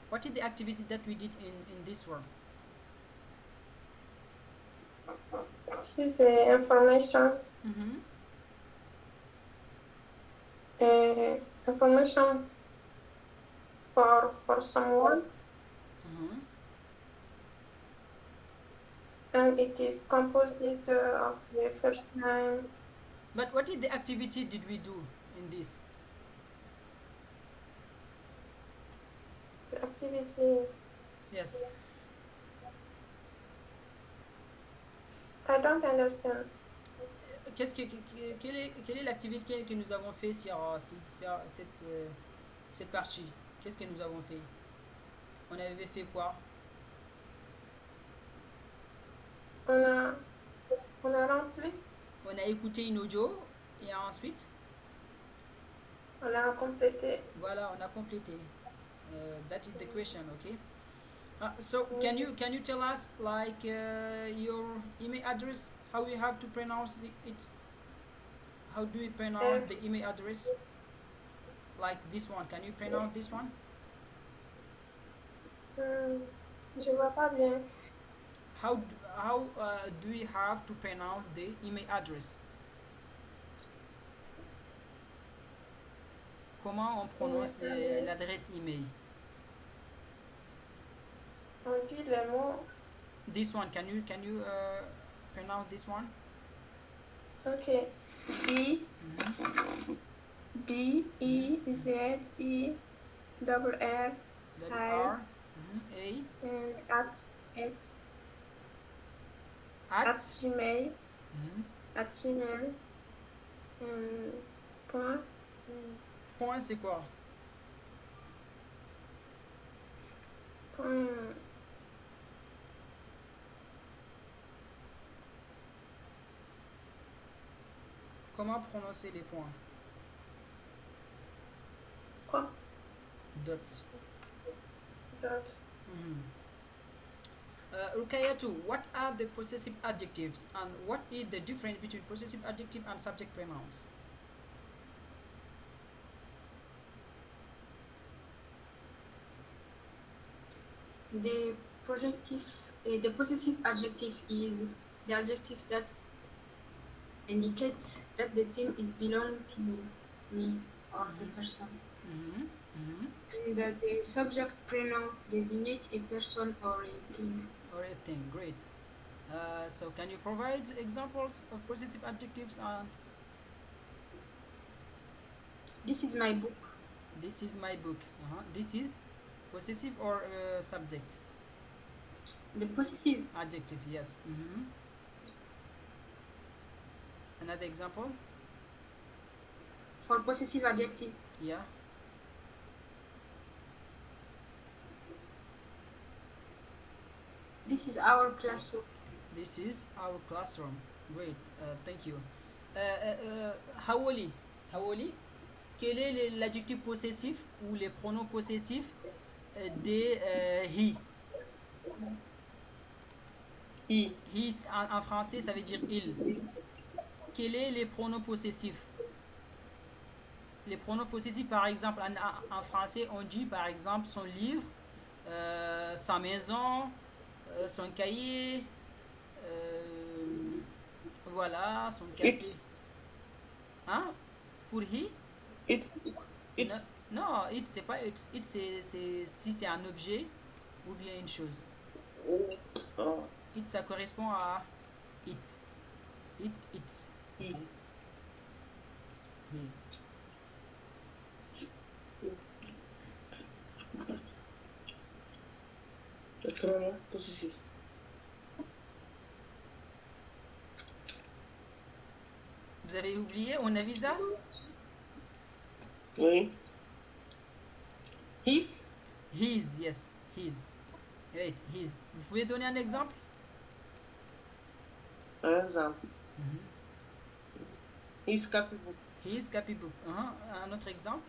What is the activity that we did in this form? Choose the information. Information for someone, and it is composed of the first name. But what is the activity did we do in this? The activity. Yes. I don't understand. Quelle est l'activité que nous avons fait sur cette partie? Qu'est-ce que nous avons fait? On avait fait quoi? On a rempli. On a écouté une audio et ensuite? On a complété. Voilà, on a complété. That is the question, okay? So can you tell us like your email address? How you have to pronounce it? How do you pronounce the email address? Like this one. Can you pronounce this one? Je vois pas bien. How do we have to pronounce the email address? Comment on prononce l'adresse email? On dit le mot. This one. Can you pronounce this one? Okay. G B E Z E double R R A at Gmail point. Point c'est quoi? Comment prononcer les points? Quoi? Dot. Dot. Rukayatu, what are the possessive adjectives and what is the difference between possessive adjective and subject pronouns? The possessive adjective is the adjective that indicates that the thing is belong to me or the person. And the subject pronoun designate a person or a thing. Great. So can you provide examples of possessive adjectives? This is my book. This is my book. This is possessive or subject? The possessive adjective, yes. Another example? For possessive adjectives. Yeah. This is our classroom. This is our classroom. Great. Thank you. Hawali, quel est l'adjectif possessif ou les pronoms possessifs de he? He en français, ça veut dire il. Quels sont les pronoms possessifs? Les pronoms possessifs, par exemple, en français, on dit par exemple son livre, sa maison, son cahier, voilà, son café. Hein? Pour he? It's. Non, it, c'est pas it. It, si c'est un objet ou bien une chose. Oh. It, ça correspond à it. It, it's. He. Ok. He. Le pronom possessif. Vous avez oublié, on a vu ça? Oui. His. His, yes, his. Great, his. Vous pouvez donner un exemple? Un exemple. Mhm. His copybook. His copybook. Un autre exemple?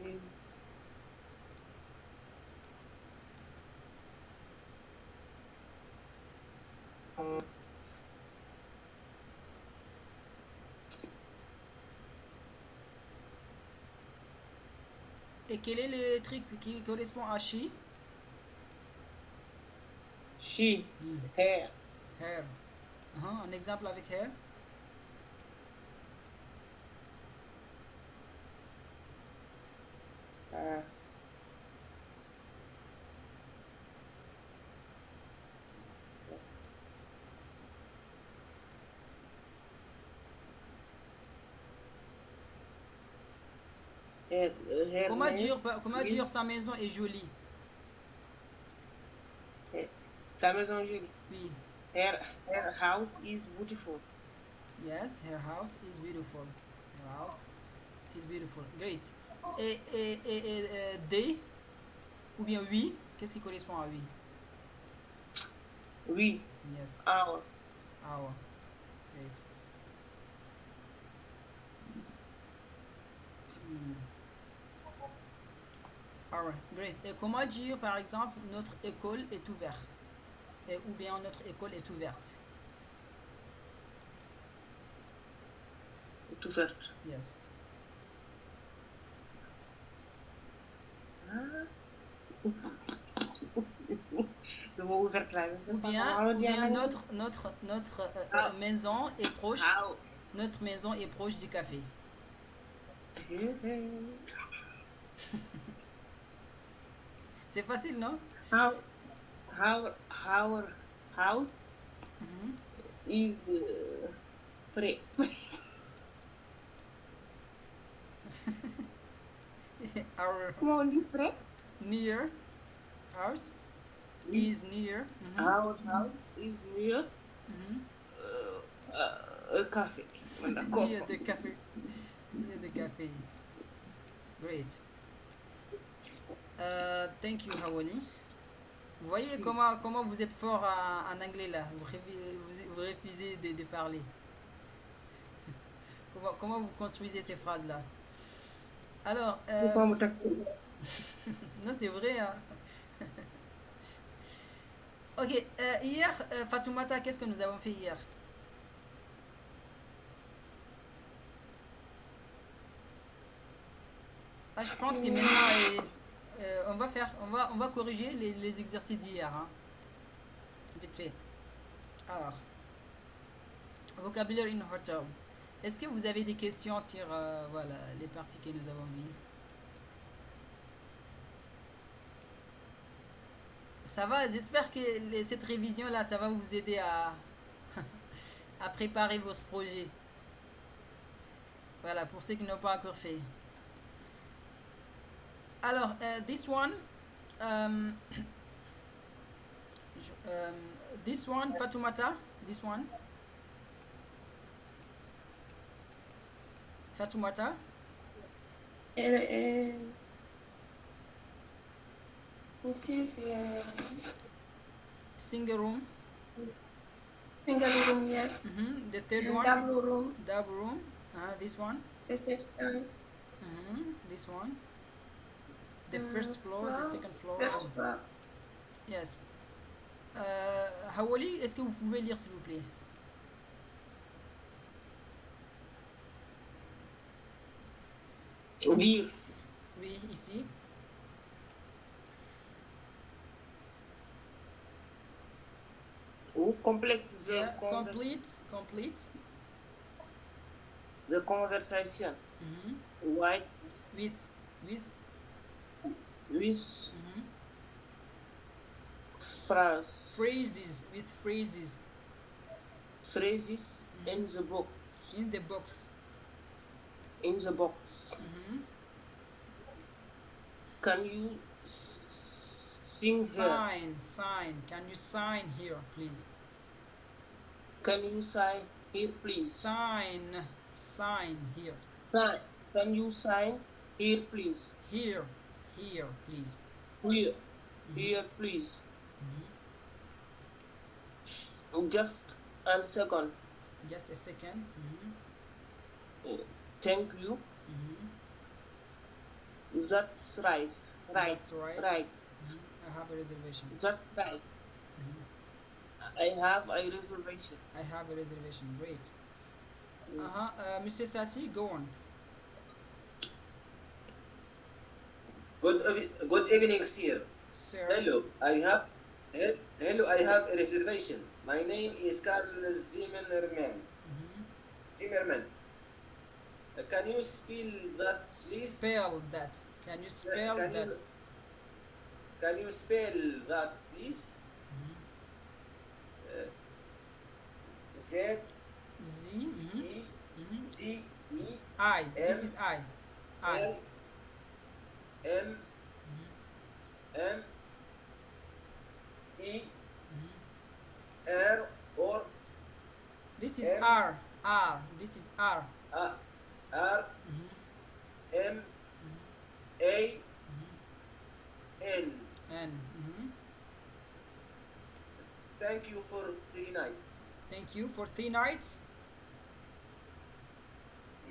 His. Et quel est le truc qui correspond à she? She. Hmm. Hair. Hair. Un exemple avec hair? Hair Comment name dire is- sa maison est jolie? Ta maison jolie. Oui. Her house is beautiful. Yes, her house is beautiful. Her house is beautiful. Great. They ou bien oui, qu'est-ce qui correspond à oui? We. Yes, Our. our. Great. Alright, great. Et comment dire par exemple notre école est ouverte? Ou bien notre école est ouverte? Est ouverte. Yes. Le mot ouverte là. Je ne sais Ou pas bien, comment on le dit en anglais. notre maison est proche. How. Notre maison est proche du café. C'est facile, non? Our house Mhm. is près. Our Comment on dit près? near house is near. Mhm. Our house is near Mhm. a café. D'accord. Near the café. Near the café. Great. Thank you, Hawani. Vous voyez comment vous êtes fort en anglais là. Vous refusez de parler. Comment vous construisez ces phrases là. Alors, C'est pas mon tactile. non, c'est vrai. Hein? Ok, hier, Fatoumata, qu'est-ce que nous avons fait hier? Ah, je pense que maintenant, on va corriger les exercices d'hier. Hein? Vite fait. Alors, vocabulaire in hotel. Est-ce que vous avez des questions sur voilà, les parties que nous avons vues? Ça va, j'espère que cette révision-là, ça va vous aider à, à préparer votre projet. Voilà, pour ceux qui n'ont pas encore fait. Alors, this one, Fatoumata, this one. Fatoumata, It is single room. single room, yes. The third And one, double room, double room. This one. reception, This one. The first floor, the second floor. first floor. Yes. Hawali, est-ce que vous pouvez lire s'il vous plaît? Lire. Oui, ici. Ou complète. Yeah, complete. the conversation. Mhm. Why? With With mhm. phrases With phrases in the book. in the box. In the box. Mhm. Can you sing here? Sign. Can you sign here, please? Can you sign here, please? Sign here. Sign. Can you sign here, please? Here, please. Here, here, please. Just a second. Just a second. Thank you. That's right. That's right. Right. I have a reservation. That's right. I have a reservation. I have a reservation. Great. Mr. Sassi, go on. Good evening, sir. Sir. Hello, I have a reservation. My name is Carl Zimmerman. Zimmerman. Can you spell that, please? Spell that. Can you spell that? Can you spell that, please? Z Z. E Z E I. This is I. L M M E R or This is M R. This is R. R M A N. N. Thank you for the night. Thank you for 3 nights.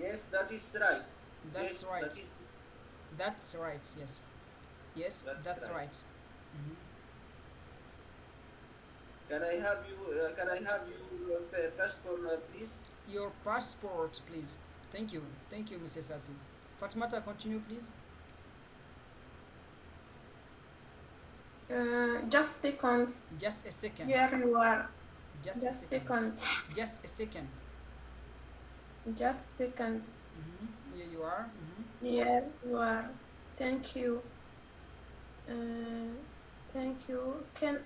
Yes, that is right. That's Yes, right. That is, That's right. Yes. Yes, that's right. right. Can I have your passport, please? Your passport, please. Thank you. Thank you, Mr. Sassi. Fatimata, continue, please. Just second. Just a second. Here you are. Just a second. Just a second. Just second. Here you are. Here you are. Thank you. Thank you. Can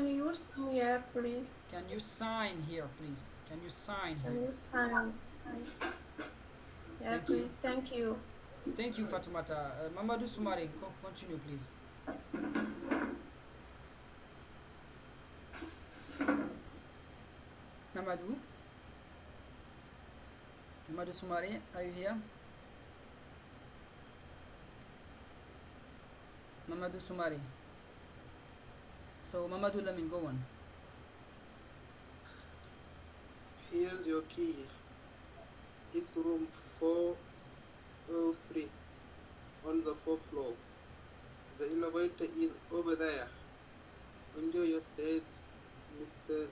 you sign here, please? Can you sign here, please? Can you sign Can here? you sign? Yeah, Thank you. please. Thank you. Thank you, Fatimata. Mamadou Soumare, continue, please. Mamadou Soumare, are you here? Mamadou Soumare. So, Mamadou Lamin, go on. Here's your key. It's room 403 on the 4th floor. The elevator is over there. Enjoy your stay, Mr.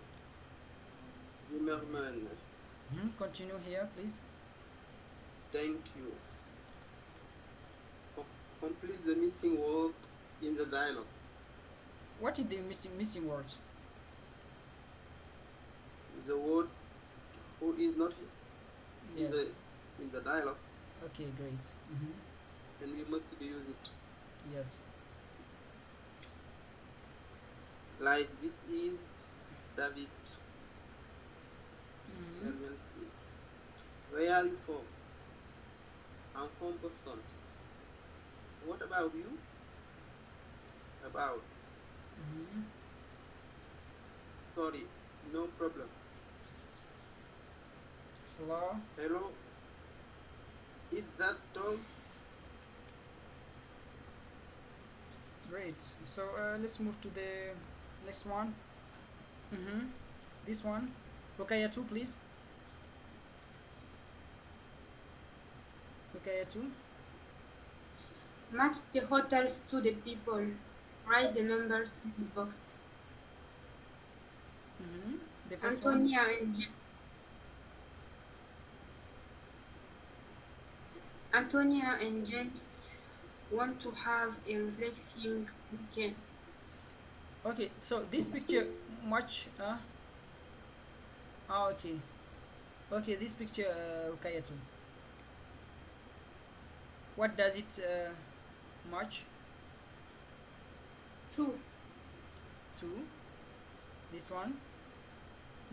Zimmerman. Continue here, please. Thank you. Complete the missing word in the dialogue. What is the missing word? The word who is not Yes. in the dialogue, Okay, great. and we must use it. Yes. Like this is David. Elements it. Where are you from? I'm from Boston. What about you? About. Sorry, no problem. Hello. Hello? Is that Tom? Great. So let's move to the next one. This one. Rukaya 2, please. Rukaya 2. Match the hotels to the people. Write the numbers in the box. The first Antonia one. and Antonia and James want to have a relaxing weekend. Okay, so this picture much okay. Okay, this picture, Rukayatu. What does it match? 2. 2. This one.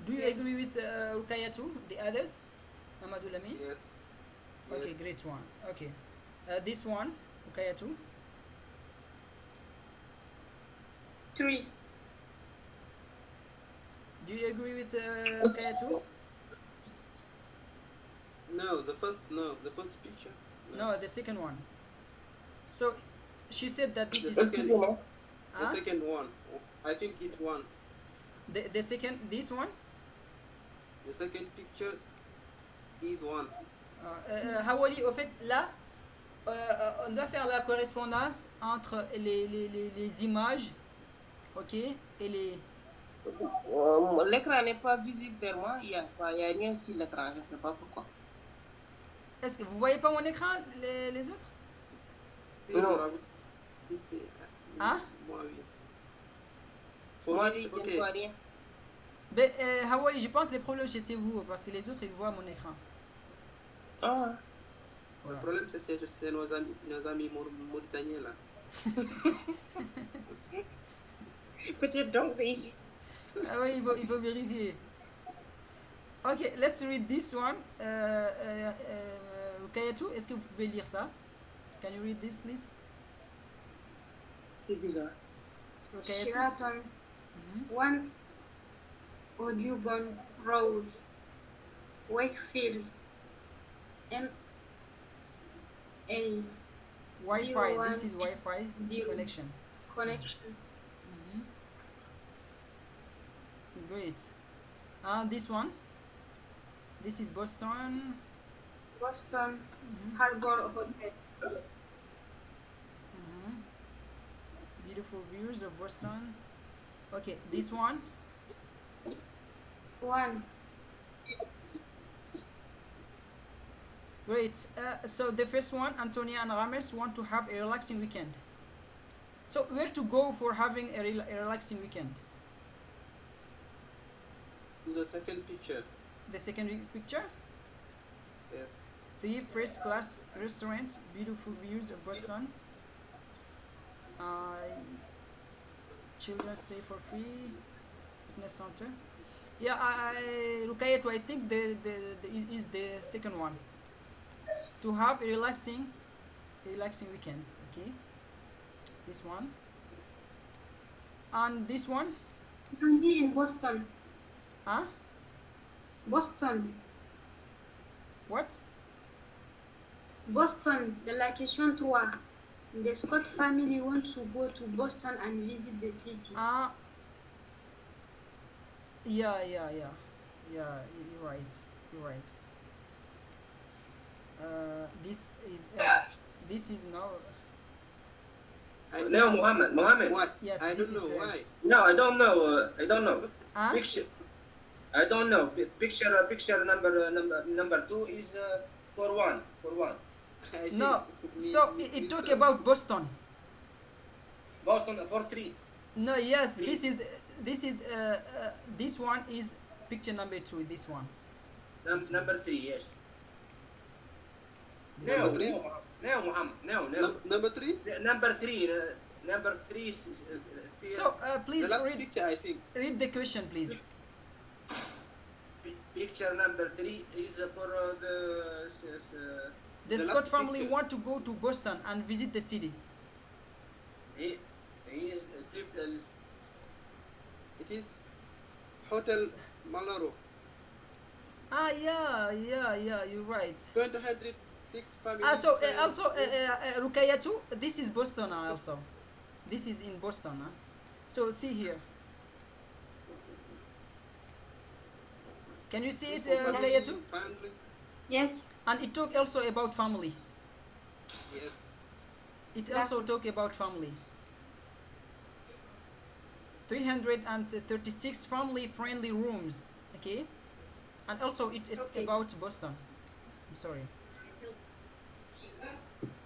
Do you Yes. agree with Rukayatu? The others? Mamadou Lamin? Yes. Okay, Yes. great one. Okay. This one, Rukayatu. 3. Do you agree with Rukayatu? No, the first picture. No, the second one. So she said that this The is second, Excusez-moi. the Huh? second one. I think it's one. The second, this one. The second picture is one. Hawali, au fait, là, on doit faire la correspondance entre les images, ok, et les. L'écran n'est pas visible vers moi. Il y a rien sur l'écran. Je ne sais pas pourquoi. Est-ce que vous voyez pas mon écran, les autres? Non. Ici. Hein? Moi, oui. For Moi, me, je ne okay. vois rien. Ben, Hawali, je pense les problèmes chez vous, parce que les autres, ils voient mon écran. Ah. Le Voilà. problème, c'est nos amis mauritaniens là. Peut-être donc c'est ici. Ah oui, il faut vérifier. Ok, let's read this one. Rukayatu, est-ce que vous pouvez lire ça? Can you read this, please? C'est bizarre. Rukayatu? Sheraton Mhm. 1 Audubon Road, Wakefield, MA Wi-Fi, this is 01 Wi-Fi 0 connection. connection. Mhm. Great. And this one? This is Boston. Boston Mhm. Harbor Hotel. Mhm. Beautiful views of Boston. Okay, this one? 1 Great. So the first one, Antonia and Rames want to have a relaxing weekend. So where to go for having a relaxing weekend? The second picture. The second picture? Yes. 3 first class restaurants, beautiful views of Boston. Children stay for free. Fitness center. Yeah, Rukayatu, I think the is the second one. To have a relaxing weekend. Okay. This one. And this one? It can be in Boston. Huh? Boston. What? Boston, the location 3. The Scott family wants to go to Boston and visit the city. Yeah. You're right. This is now. No, Mohammed. Why? Yes, I this don't know is why. No, I don't know. Huh? Picture. I don't know. Picture number 2 is for one. I No. think So it talk about Boston. Boston for 3. No. Yes. This one is picture number 2. This one. Number 3, yes. Number three? No, Muhammad. No. Number 3. Number 3. Number 3 is. So please The last read picture, I think. the question, please. Picture number 3 is for the. The The Scott last family picture. want to go to Boston and visit the city. He is. It is Hotel Malaro. Yeah. You're right. 206 family. So also Rukayatu, this is Boston also. This is in Boston. So see here. Can you see it, Rukayatu? Family. Yes. And it talk also about family. Yes. It also talk about family. 336 family-friendly rooms. Okay. And also it is Okay. about Boston. I'm sorry.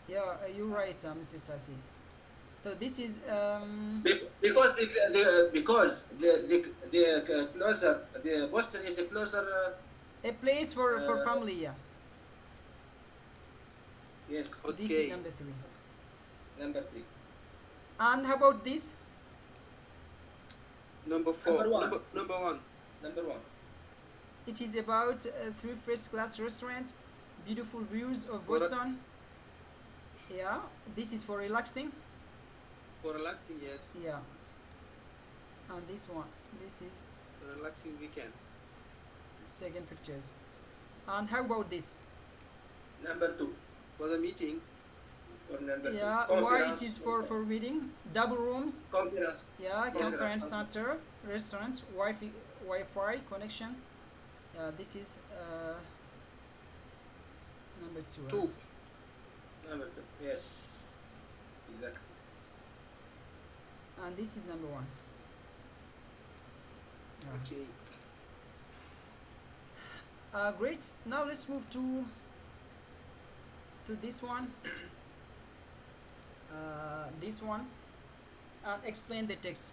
Yeah, you're right, Mrs. Sassi. So this is Because the closer the Boston is closer A place for family, yeah. Yes. This Okay. is number 3. Number 3. And how about this? Number 4. Number one. Number 1. Number 1. It is about 3 first-class restaurant, beautiful views of For a- Boston. Yeah, this is for relaxing. For relaxing, yes. Yeah. And this one, this is A relaxing weekend. second pictures. And how about this? Number 2. For the meeting. Or number 2. Yeah, why it is for reading? Double rooms. Conference. Yeah, conference center, restaurant, Wi-Fi connection. Yeah, this is number 2. 2. Number 2. Yes. Exactly. And this is number 1. Yeah. Okay. Great. Now let's move to this one. This one, and explain the text.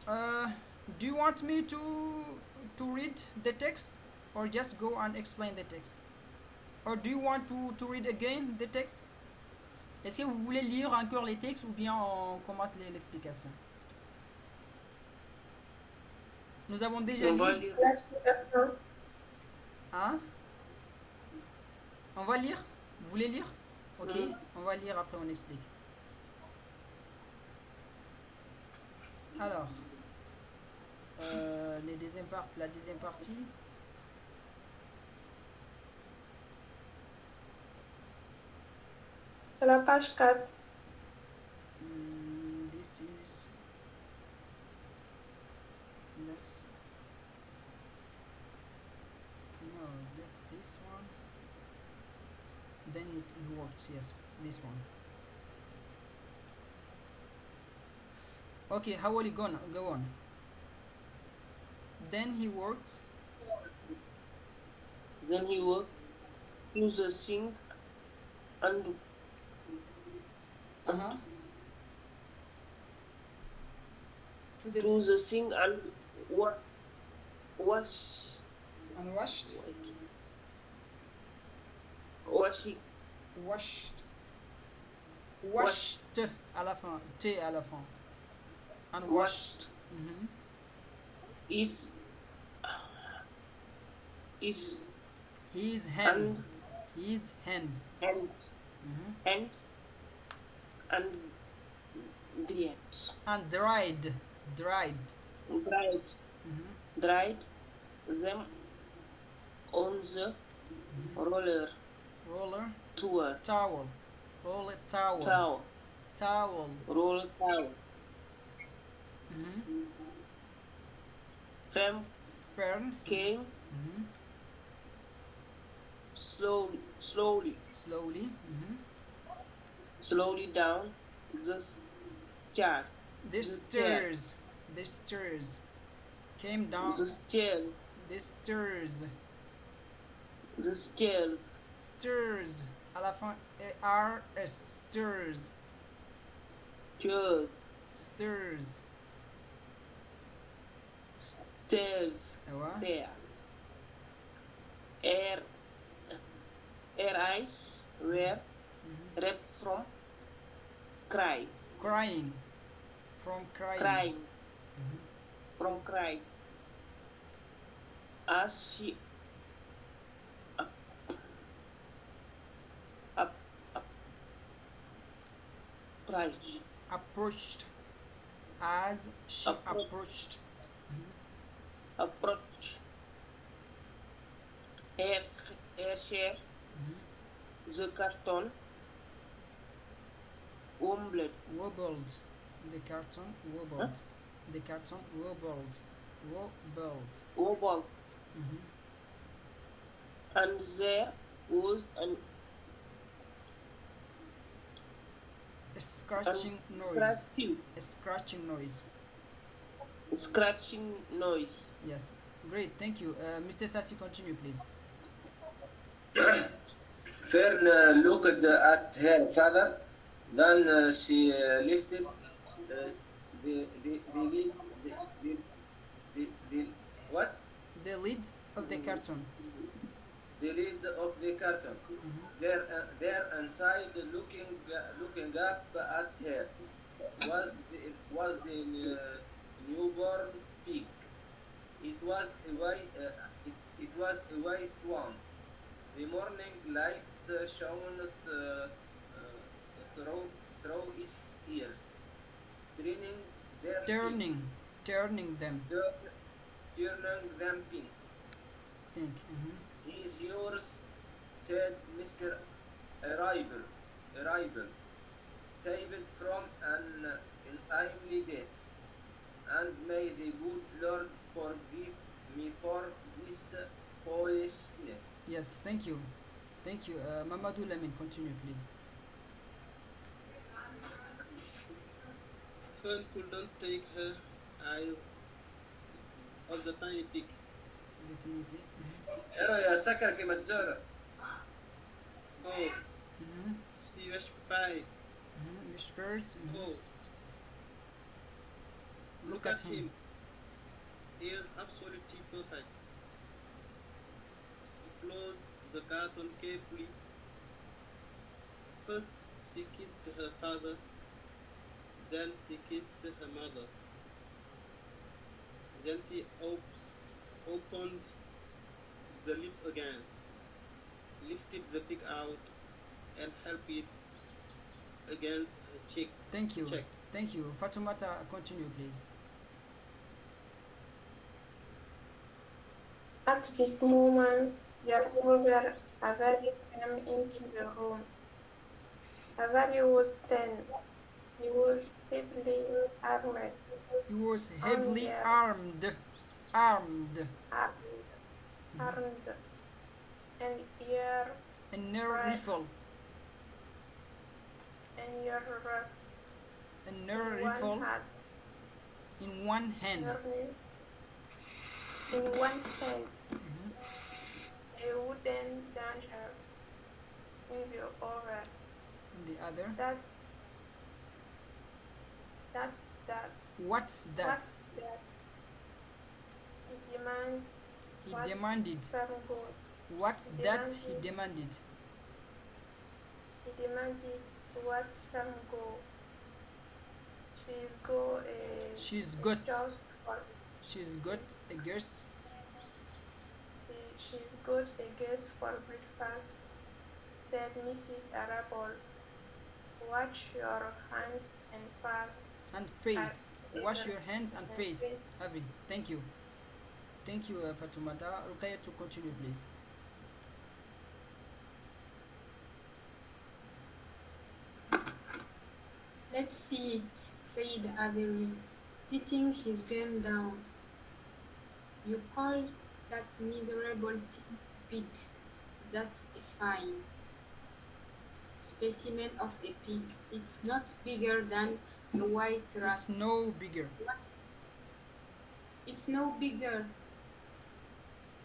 Do you want me to read the text, or just go and explain the text, or do you want to read again the text? Est-ce que vous voulez lire encore les textes ou bien on commence l'explication? Nous avons déjà On va lu. lire. L'explication. Hein? On va lire? Vous voulez lire? Ok, on va lire après on explique. Alors, la deuxième partie. C'est la page 4. This is. Let's. No, this one. Then it works, yes, this one. Okay, how will you go on? Then he works. Then he walked to the sink and Uh-huh. to the sink and wash And washed. washing Washed à la fin, T à la fin. And washed. Mhm. his His hands. And- His hands. hands Mhm. hands and dried And dried. dried Mhm. dried them on the roller Roller. towel Towel. Roller towel. towel Towel. roller towel Mhm. Fem Fern. came Mhm. slowly Slowly. Mhm. slowly down the chair The stairs. The stairs. Came down. the stairs The stairs. the stairs Stairs. À la fin, A-R-S. Stairs. stairs Stairs. stairs Ouais. stairs air eyes were Mhm. red from crying Crying. From crying. crying Mhm. from crying as she approached Approached. As she Approached. approached. approached her share Mhm. the carton wobbled Wobbled. The carton wobbled. The carton wobbled. Wobbled. wobbled Mhm. and there was A scratching noise. scratching A scratching noise. scratching noise. Yes. Great. Thank you. Mr. Sassi, continue, please. Fern looked at her father, then she lifted the what? The lead of the cartoon. The lead of the cartoon. There inside, looking up at her, was the newborn pig. It was a white one. The morning light shone through its ears, turning their pink, Turning them turning them pink. pink. He's yours, said Mr. Arrival, saved from an untimely death, and may the good Lord forgive me for this foolishness. Yes, thank you. Thank you. Mamadou Lamin, continue, please. Fern couldn't take her eyes off the tiny pig. The tiny pig. Ero ya sakar ke matzora. Oh, she whispered. Whispered. Oh, Look at him. He is absolutely perfect. He closed the carton carefully. First, she kissed her father. Then she kissed her mother. Then she opened the lid again, lifted the pig out, and helped it against her cheek. Thank you. Check. Thank you. Fatoumata, continue, please. At this moment, your mother Avali came into the room. Avali was 10. He was heavily armed. He was heavily armed. Armed. And your And no rifle. and your And no one rifle hat. in one hand. In one hand, a wooden danger in the other. In the other. That. What's that? What's that? He demands. He What's demanded. from God? What's He that? demanded. He demanded. He demanded what's from God. She's got. Just for. She's got a guess. She's got a guest for breakfast, said Mrs. Arable. Wash your hands and face. Wash your hands and face. Avi, thank you. Thank you, Fatoumata. Rukaya, to continue, please. Let's see it, said Avery, sitting his gun down. You call that miserable pig? That's a fine specimen of a pig. It's not bigger than a white rat. It's no bigger. It's no bigger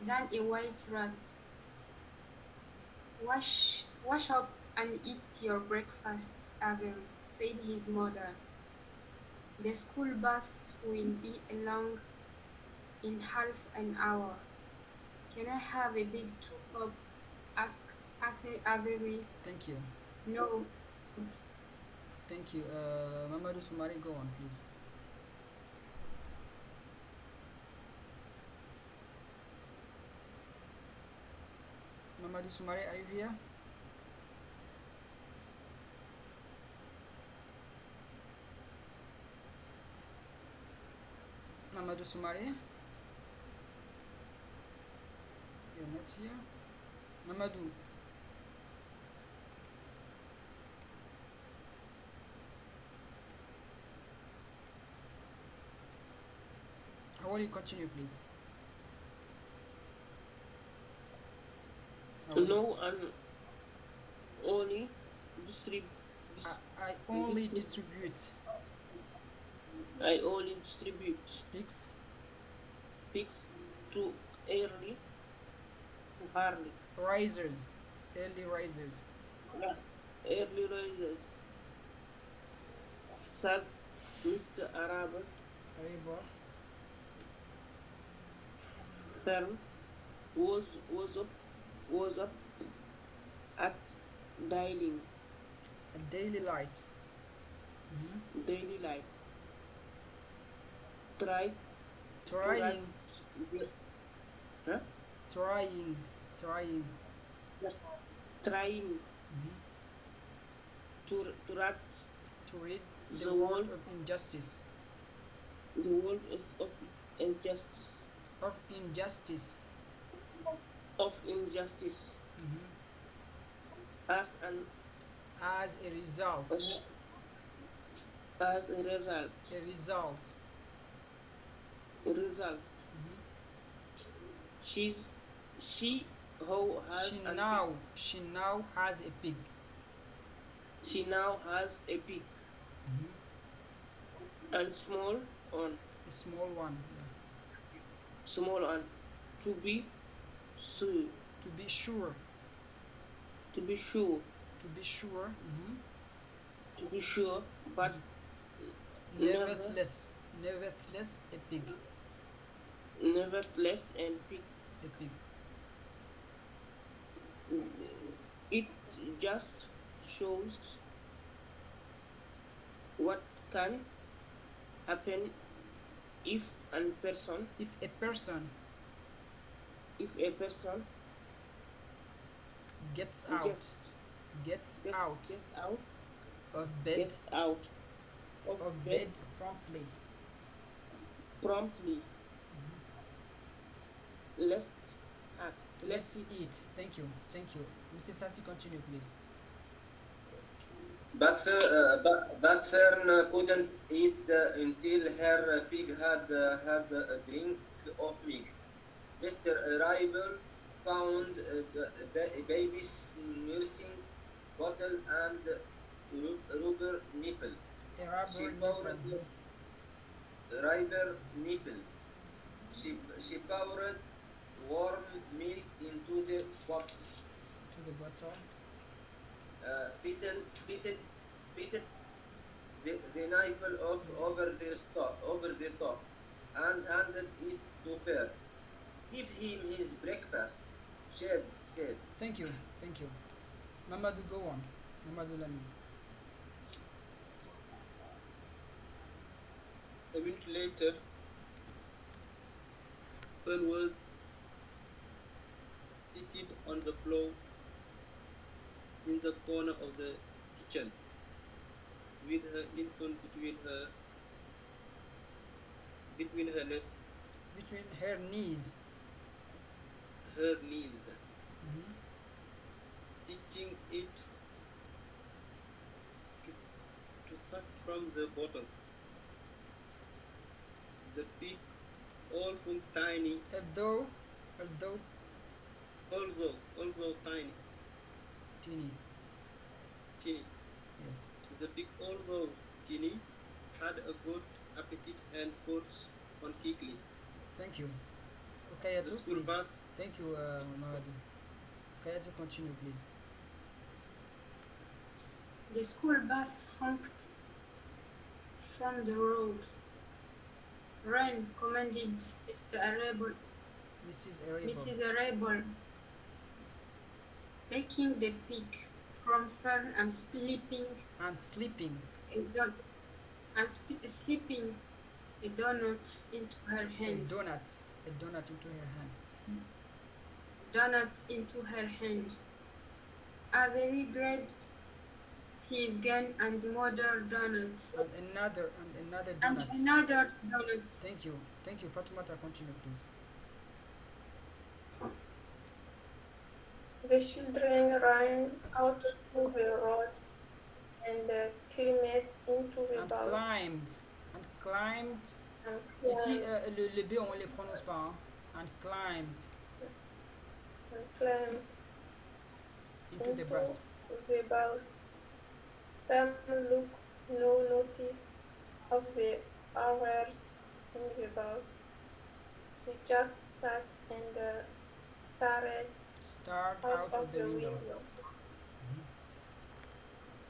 than a white rat. Wash up and eat your breakfast, Avery, said his mother. The school bus will be along in half an hour. Can I have a big two-cup? Asked Avery. Thank you. No. Thank you. Mamadou Soumari, go on, please. Mamadou Soumari, are you here? Mamadou Soumari? You're not here? Mamadou. How will you continue, please? No, and only I only distribute I only distribute pigs to early risers, early risers. Yeah, early risers, said Mr. Arable. Fern was up at daily A daily light. daily light. Try to write Trying, the huh? trying, trying. Trying to write To read the the word world of injustice. the world is of injustice Of injustice. of injustice as an As a result. as a result A result. she who has She an now has a pig. she now has a big and small on A small one. small on to be sure To be sure. to be sure To be sure. to be sure but Nevertheless. Nevertheless, a pig. nevertheless and big A pig. it just shows what can happen if a person If a person gets out, just gets get out out of bed, get out of bed promptly. promptly. Let's Let's eat. Thank you. Thank you. Mrs. Sassi, continue, please. But Fern couldn't eat until her pig had a drink of milk. Mr. Arrival found a baby's nursing bottle and rubber nipple. A rubber She nipple. poured rubber nipple. She poured warm milk into the bottle. To the bottle. Fitted the nipple over the top and handed it to Fern. Give him his breakfast, Shed said. Thank you. Thank you. Mamadou, go on. Mamadou Lamy. A minute later, Pearl was seated on the floor in the corner of the kitchen with her infant between her legs, Between her knees. her knees, teaching it to suck from the bottle. The pig, although tiny, Although although tiny, teeny. Yes. the pig, although teeny, had a good appetite and fought on quickly. Thank you. The Okayatu, school please. bus Thank you, Mamadou. Okayatu, continue, please. The school bus honked from the road. Run, commanded Mr. Arable, Mrs. Arable. Mrs. Arable, taking the pig from Fern and slipping And sleeping. slipping a donut into her A hand. donut into her hand. Donut into her hand. Avery grabbed his gun and murdered donut. And another And donut. another donut. Thank you. Thank you. Fatumata, continue, please. The children ran out to the road and climbed into the And bus. climbed. And climbed. And Ici, climbed, le B, on ne les prononce pas. Hein. And climbed and climbed into the bus. the bus. Sam took no notice of the hours in the bus. He just sat and stared Start out of the window.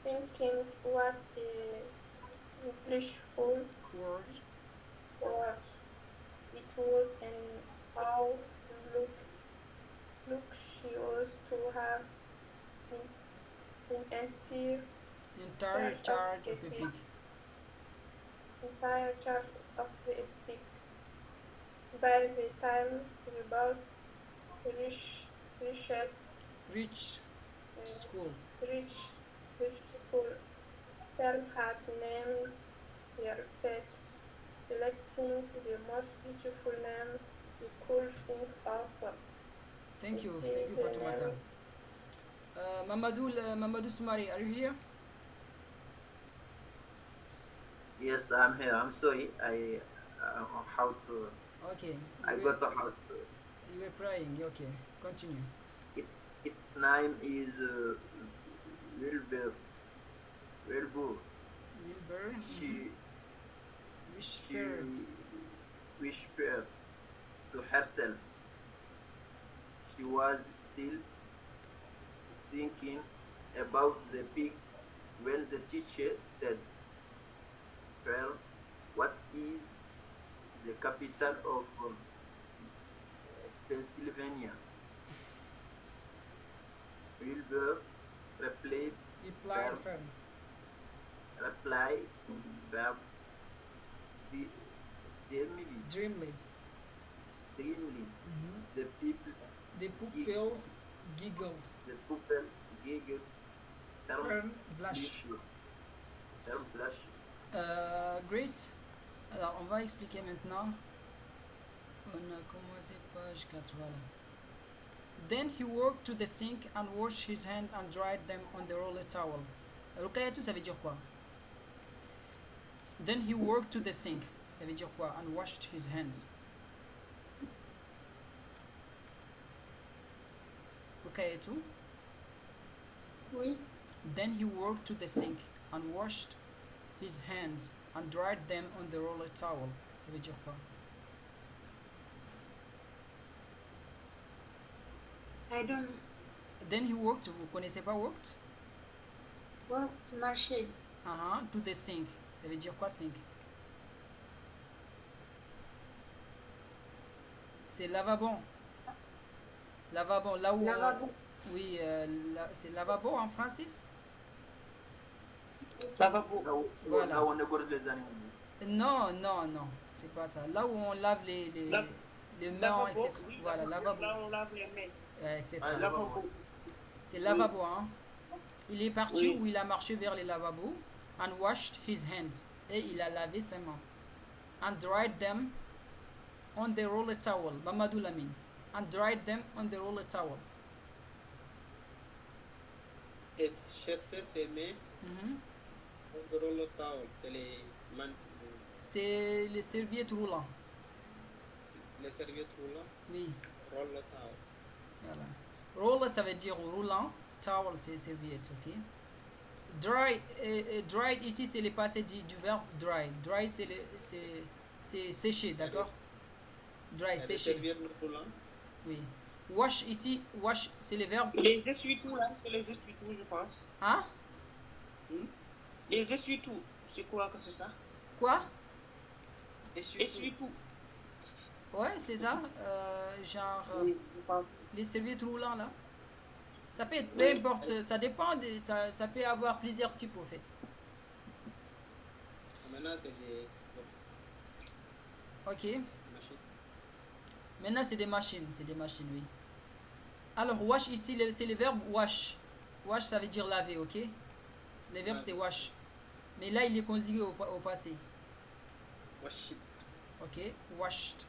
thinking what a blissful Word. word it was and how in Entire charge of a pig. entire charge of the pig. By the time the bus reached Reached uh, school. reached school, Pearl had named their pets, selecting the most beautiful name he could think of. Thank you. It Thank is you, a Fatoumata. name. Mamadou Soumari, are you here? Yes, I'm here. I'm sorry. How to. Okay. I You were, got to how to. you were praying. Okay. Continue. Its name is Wilbur. Wilbur. Wilbur. She Whispered. whispered to herself. She was still thinking about the pig when the teacher said, "Pearl, what is the capital of Pennsylvania?" Wilbur replied, Replied Pearl, firm. replied, verb, the, Dreamily. dreamily. The people, The pupils giggled. the pupils giggled, Fern Pearl blushed. blushed. Pearl blushed. Great. Alors, on va expliquer maintenant. On a commencé page 4, voilà. Then he walked to the sink and washed his hands and dried them on the roller towel. Rukayatu, ça veut dire quoi? Then he walked to the sink. Ça veut dire quoi? And washed his hands. Rukayatu. Oui. Then he walked to the sink and washed his hands and dried them on the roller towel. Ça veut dire quoi? I don't Then he walked, vous connaissez pas walked? walked marcher. To the sink. Ça veut dire quoi sink? C'est lavabo. Lavabo, là où... Lavabo. oui, c'est lavabo en français? Lavabo. Voilà. Là où on égorge les animaux. Non, non, non. C'est pas ça. Là où on lave La- les mains, Lavabo, etc. oui, Voilà, lavabo. là on lave les mains. Etc. Ah, Lavabo. C'est lavabo, hein. Il est parti Oui. ou il a marché vers les lavabos and washed his hands. Et il a lavé ses mains. And dried them on the roller towel. Mamadou Lamine. And dried them on the roller towel. Et chercher ses mains Mhm. dans le roller towel. C'est C'est les serviettes roulants. les serviettes roulantes. Oui, Roller towel. voilà. Roller, ça veut dire roulant. Towel, c'est serviette, ok? Dry, dried ici, c'est le passé du verbe dry. Dry, c'est séché, d'accord? Dry, Les séché. serviettes roulantes. Oui. Wash ici, wash, c'est le verbe. Les essuie-tout, là, c'est les essuie-tout, je pense. Hein? Les essuie-tout, je crois que c'est ça. Quoi? Essuie-tout. Ouais, c'est ça. Genre, Oui, je pense. les serviettes roulants là. Ça peut être, peu Oui. importe, ça dépend, ça peut avoir plusieurs types au fait. Maintenant, c'est des Ok. machines. Maintenant, c'est des machines, oui. Alors, wash ici, c'est le verbe wash. Wash, ça veut dire laver, ok? Le verbe, Ouais. c'est wash. Mais là, il est conjugué au passé. Wash it. Ok? Washed.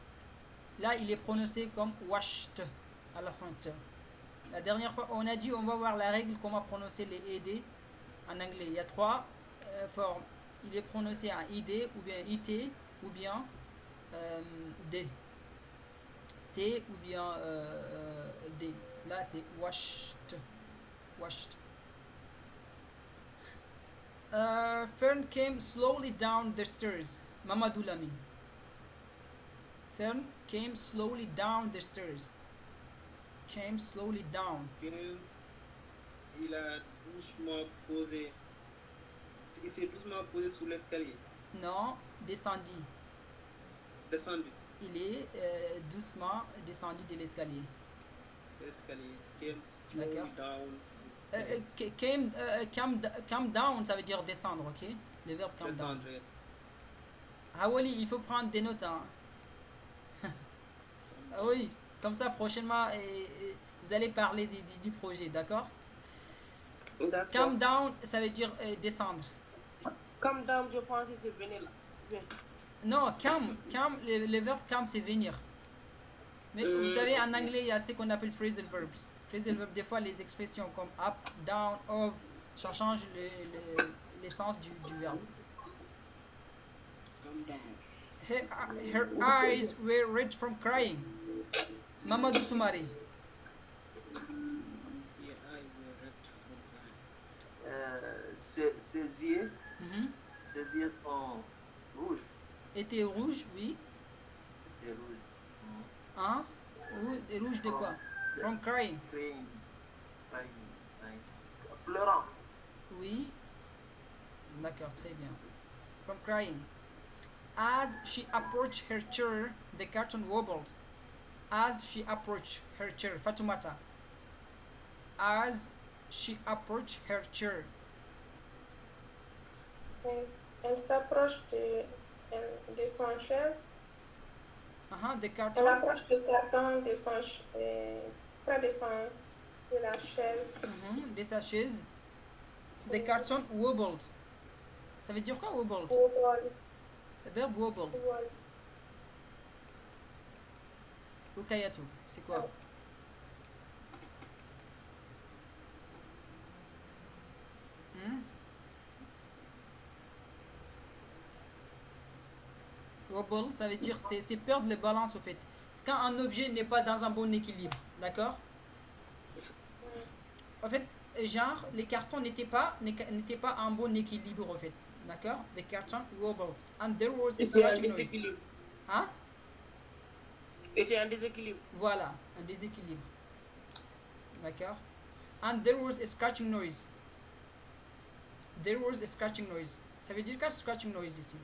Là, il est prononcé comme washed à la fin. La dernière fois, on a dit, on va voir la règle, comment prononcer les ed en anglais. Il y a trois formes. Il est prononcé en id, ou bien it, ou bien d. T, ou bien d. Là, c'est washed. Washed. Fern came slowly down the stairs. Mamadou Lamine. Fern came slowly down the stairs. Came slowly down. Il a doucement posé. Il s'est doucement posé sous l'escalier. Non, descendit. Descendu. Il est doucement descendu de l'escalier. L'escalier. Came slowly D'accord. down Come down, ça veut dire descendre, ok? Le verbe come down. Descendre. Ah oui, il faut prendre des notes, hein. Ah oui, comme ça, prochainement, vous allez parler du projet, d'accord? D'accord. Come down, ça veut dire descendre. Comme dame, je pensais que venez là. Viens. Non, come, le verbe come, c'est venir. Mais vous savez, en anglais, il y a ce qu'on appelle phrasal verbs. Phrasal verbs, des fois, les expressions comme up, down, of, ça change l'essence du verbe. Come down. Her eyes were red from crying. Mamadou Soumaré. Yeah, I will read from time. Ses yeux, Mhm. ses yeux sont rouges. Était rouge, oui. C'est rouge. Hein? Rouge de quoi? From crying. Crying. Crying. Pleurant. Oui. D'accord, très bien. From crying. As she approached her chair, the carton wobbled. As she approached her chair, Fatoumata. As she approached her chair. Elle s'approche de son chaise. The Elle carton. approche le carton de près de la chaise. De sa chaise. The carton wobbled. Ça veut dire quoi wobbled? Wobble, Le verbe wobble. wobble. Rukayatou, c'est quoi? Wobble, ça veut dire c'est perdre le balance au fait. Quand un objet n'est pas dans un bon équilibre, d'accord? En fait, genre, les cartons n'étaient pas en bon équilibre au fait, d'accord? The carton wobbled and there was a Était un scratching noise. déséquilibre. Hein? Était un déséquilibre. Voilà, un déséquilibre. D'accord? And there was a scratching noise. There was a scratching noise. Ça veut dire quoi scratching noise ici?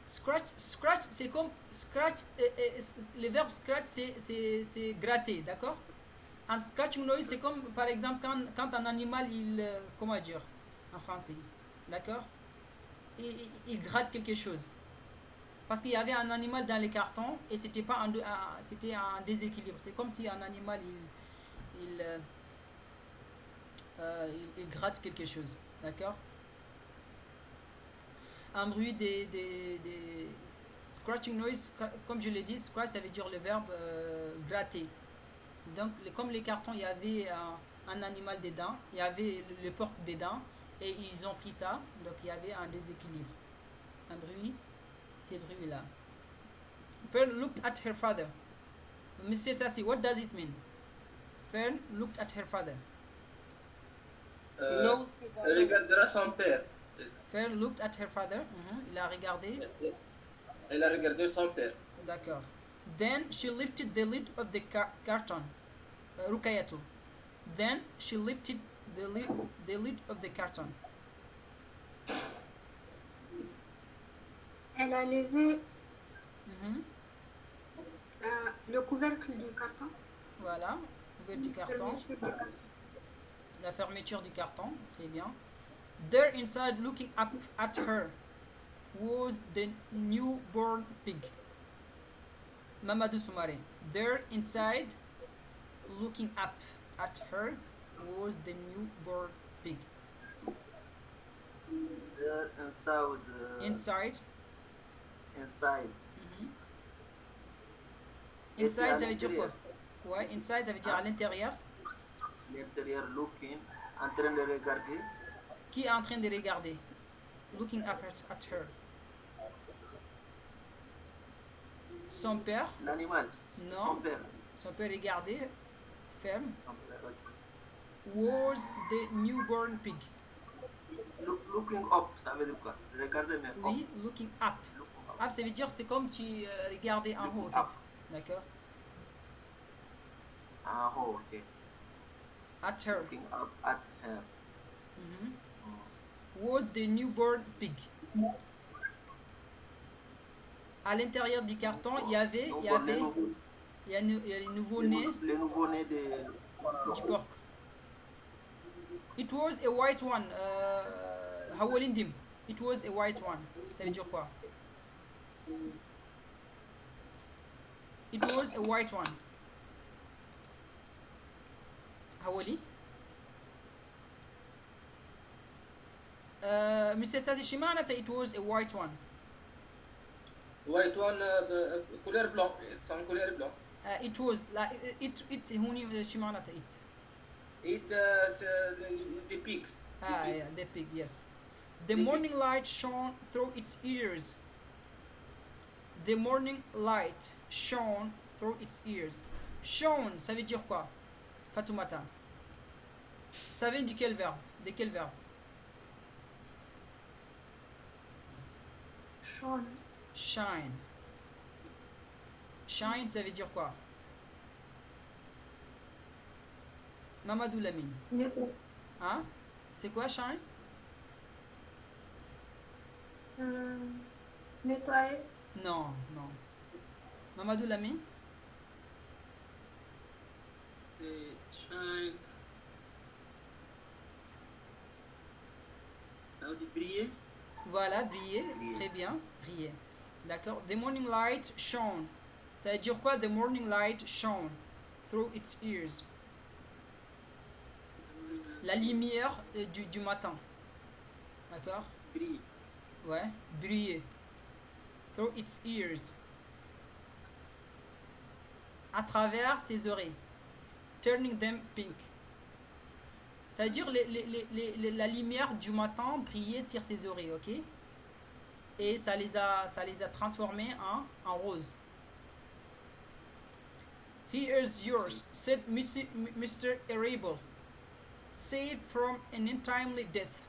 Scratch, c'est comme scratch. Le verbe scratch, c'est gratter, d'accord? Un scratching noise, c'est comme par exemple quand un animal, comment dire en français, d'accord? Il gratte quelque chose. Parce qu'il y avait un animal dans les cartons et c'était pas c'était un déséquilibre. C'est comme si un animal il gratte quelque chose, d'accord? Un bruit des scratching noise, comme je l'ai dit, scratch ça veut dire le verbe gratter. Donc comme les cartons, il y avait un animal dedans, il y avait le porc dedans et ils ont pris ça, donc il y avait un déséquilibre. Un bruit, ces bruits-là. Fern looked at her father. Mr. Sassi, what does it mean? Fern looked at her father. Non, Elle regardera son père. Fern looked at her father. Il a regardé. Elle a regardé son père. D'accord. Then she lifted the lid of the carton. Rukayatou. Then she lifted the lid of the carton. Elle a levé Mhm. le couvercle du carton. Voilà. Ouvert du carton. Fermeture du carton. La fermeture du carton. Très bien. There inside, looking up at her, was the newborn pig. Mamadou Soumaré. There inside, looking up at her, was the newborn pig. There inside. Inside. Inside. Inside, ça veut dire quoi? Ouais, inside, ça veut dire à l'intérieur. L'intérieur looking, en train de regarder. Qui est en train de regarder? Looking up at her. Son père? L'animal. Non. Son père. Son père regardait, ferme. Son père, ok. Was the newborn pig. Looking up, ça veut dire quoi? Regarder mais Oui, looking up. Looking up. Up, ça veut dire c'est comme tu regardais en haut, en Up. fait. D'accord? Ah, oh, ok. At her. Looking up at her. Mhm. Was the newborn pig. à l'intérieur du carton, il y avait Donc, il y a les nouveaux-nés les nouveaux-nés des... du porc. It was a white one. Hawalin dim. It was a white one. Ça veut dire quoi? It was a white one. Hawali. Mr. Stazi, شو معناتها it was a white one? وايت وان كولير بلون سان كولير بلون It was like it هوني شو معناتها it? ايت the pigs Yeah, the pig, yes. The The morning pigs. light shone through its ears. The morning light shone through its ears. Shone, ça veut dire quoi? Fatoumata. Ça vient de quel verbe? De quel verbe? Sean. Shine. Shine, ça veut dire quoi? Mamadou Lamine. Nettoyer. Hein? C'est quoi shine? Nettoyer. Non, non. Mamadou Lamine? Shine. Ça dit briller. Voilà, briller. Briller. Très bien. Briller. D'accord. The morning light shone. Ça veut dire quoi? The morning light shone through its ears. La lumière du matin. D'accord? Brille. Ouais. Briller. Through its ears. À travers ses oreilles. Turning them pink. Ça veut dire la lumière du matin brillait sur ses oreilles, ok? Et ça les a transformés en rose. Here's yours, said Mr. Arable, saved from an untimely death.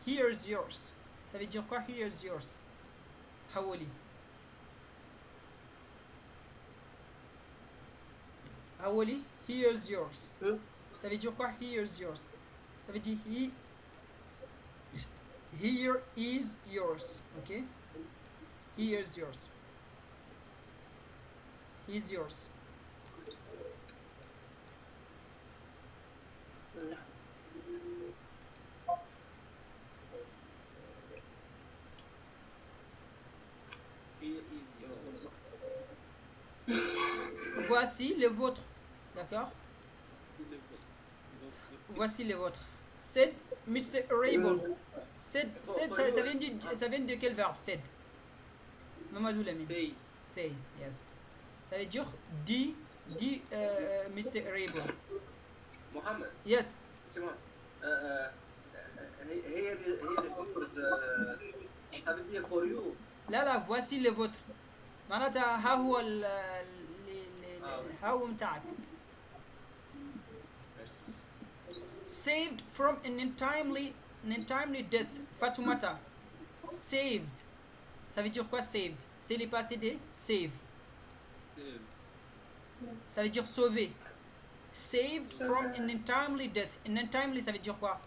Here's yours. Ça veut dire quoi? Here's yours. Hawali. Hawali, here's yours. Ça veut dire quoi? Here's yours. Ça veut dire here is yours. Ok? Here's yours. Here's yours. Voilà. Here is your. Voici le vôtre. D'accord? Voici le vôtre. Said Mr. Arable. Said, ça vient de quel verbe? Said. Mamadou Lamine. Say. Say, yes. Ça veut dire dit Mr. Arable. محمد Yes. سمع here is yours ça veut dire for you لا لا voici le vôtre. معناتها ها هو ها هو متاعك. yes. Saved from an untimely death. Fatoumata. Saved. Ça veut dire quoi saved? C'est les passés de save. Ça veut dire sauver. Saved from an untimely death. An untimely, ça veut dire quoi?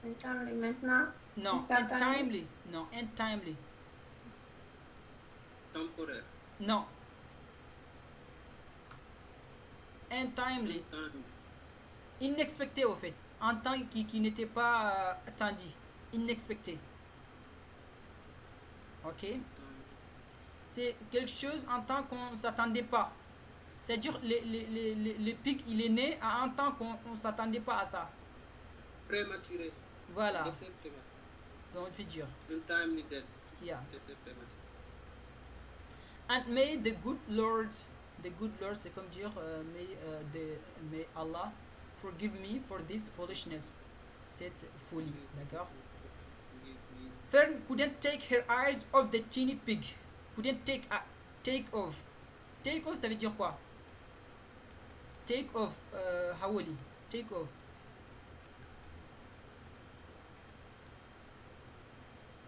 Untimely maintenant. Non, untimely. Non, untimely. Temporaire. Non. Untimely. Time. Inexpecté au fait. Un temps qui n'était pas attendu. Inexpecté. Ok? C'est quelque chose en temps qu'on ne s'attendait pas. C'est-à-dire le pic, il est né à un temps qu'on ne s'attendait pas à ça. Prématuré. Voilà. Décès prématuré. Donc on peut dire. Untimely death. Yeah. Décès prématuré. And may the good Lord, c'est comme dire may Allah forgive me for this foolishness, cette folie, d'accord? Fern couldn't take her eyes off the teeny pig. Couldn't take off. Take off, ça veut dire quoi? Take off, Hawali. Take off.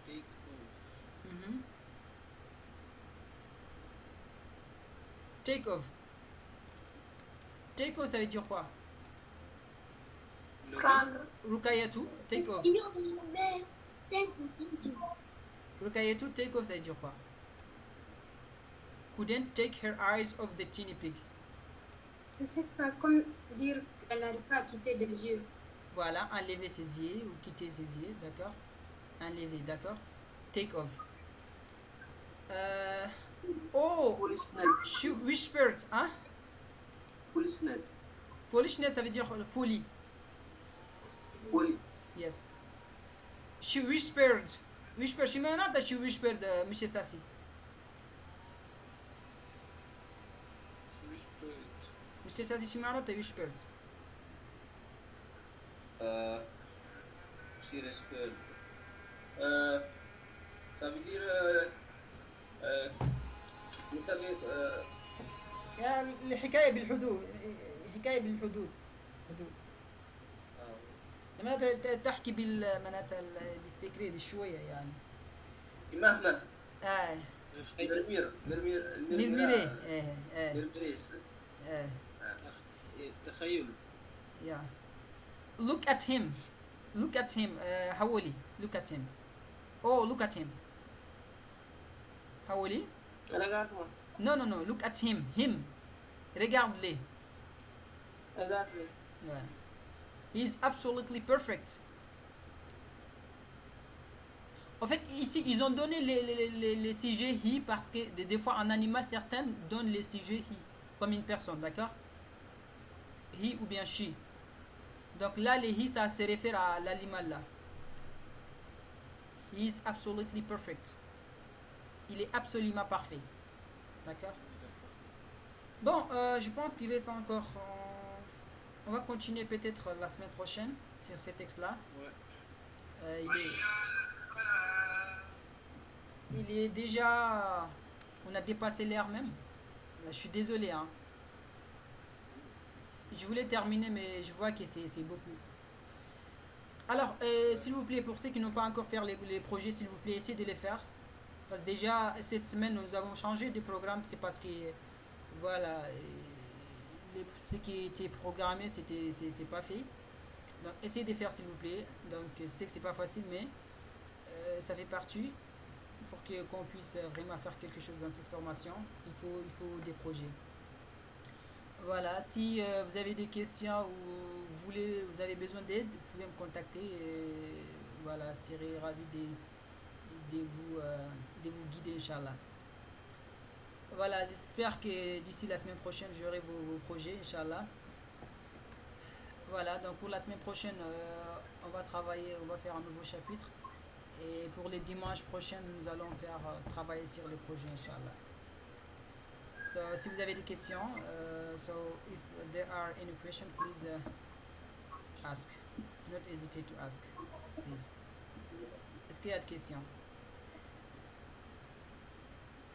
Take off. Mhm. Take off. Take off, ça veut dire quoi? Prendre. Rukayatu, take off. Rukayatu, take off, ça veut dire quoi? Couldn't take her eyes off the teeny pig. Cette phrase, comme dire qu'elle n'arrive pas à quitter des yeux. Voilà, enlever ses yeux ou quitter ses yeux, d'accord? Enlever, d'accord? Take off. Oh, Foolishness. she whispered, hein? Foolishness. Foolishness, ça veut dire folie. Folie. Yes. She whispered. Whispered, شي معناتها she whispered مش ساسي. مش ساسي شي معناتها whispered. She whispered. Ça veut dire vous savez يعني الحكاية بالحدود، حكاية بالحدود. حدود. معناتها تحكي معناتها بالسكري بشوية يعني. مهما مرمير. مرمير مرميري. مرميريس. تخيل. Yeah. Look at him. Look at him. حولي. Look at him. Oh, look at him. حولي. Regarde-moi. No, no, no. Look at him. Him. Regarde-les. Exactly. Yeah. He's absolutely perfect. En fait, ici, ils ont donné les sujets he parce que des fois, en animal, certains donnent les sujets he, comme une personne, d'accord? He ou bien she. Donc là, les he, ça se réfère à l'animal là. He is absolutely perfect. Il est absolument parfait. D'accord? Bon, je pense qu'il reste encore... on va continuer peut-être la semaine prochaine sur ces textes-là. Ouais. Il est déjà... On a dépassé l'heure même. Je suis désolé. Hein. Je voulais terminer, mais je vois que c'est beaucoup. Alors, s'il vous plaît, pour ceux qui n'ont pas encore fait les projets, s'il vous plaît, essayez de les faire. Parce que déjà, cette semaine, nous avons changé de programme. C'est parce que, voilà, ce qui était programmé, c'est pas fait. Donc, essayez de faire, s'il vous plaît. Donc, je sais que c'est pas facile, mais ça fait partie. Pour qu'on puisse vraiment faire quelque chose dans cette formation, il faut des projets. Voilà, si vous avez des questions ou vous avez besoin d'aide, vous pouvez me contacter et voilà, je serai ravi de vous guider, Inch'Allah. Voilà, j'espère que d'ici la semaine prochaine, j'aurai vos projets, Inch'Allah. Voilà, donc pour la semaine prochaine, on va faire un nouveau chapitre. Et pour les dimanches prochains, nous allons faire travailler sur les projets, Inch'Allah. So, si vous avez des questions, so if there are any questions, please ask. Do not hesitate to ask, please. Est-ce qu'il y a des questions?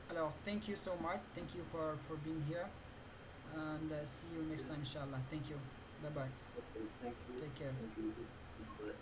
Alors, thank you so much. Thank you for being here. And see you next time, inshallah. Thank you. Bye-bye. Thank you. Take care. Thank you.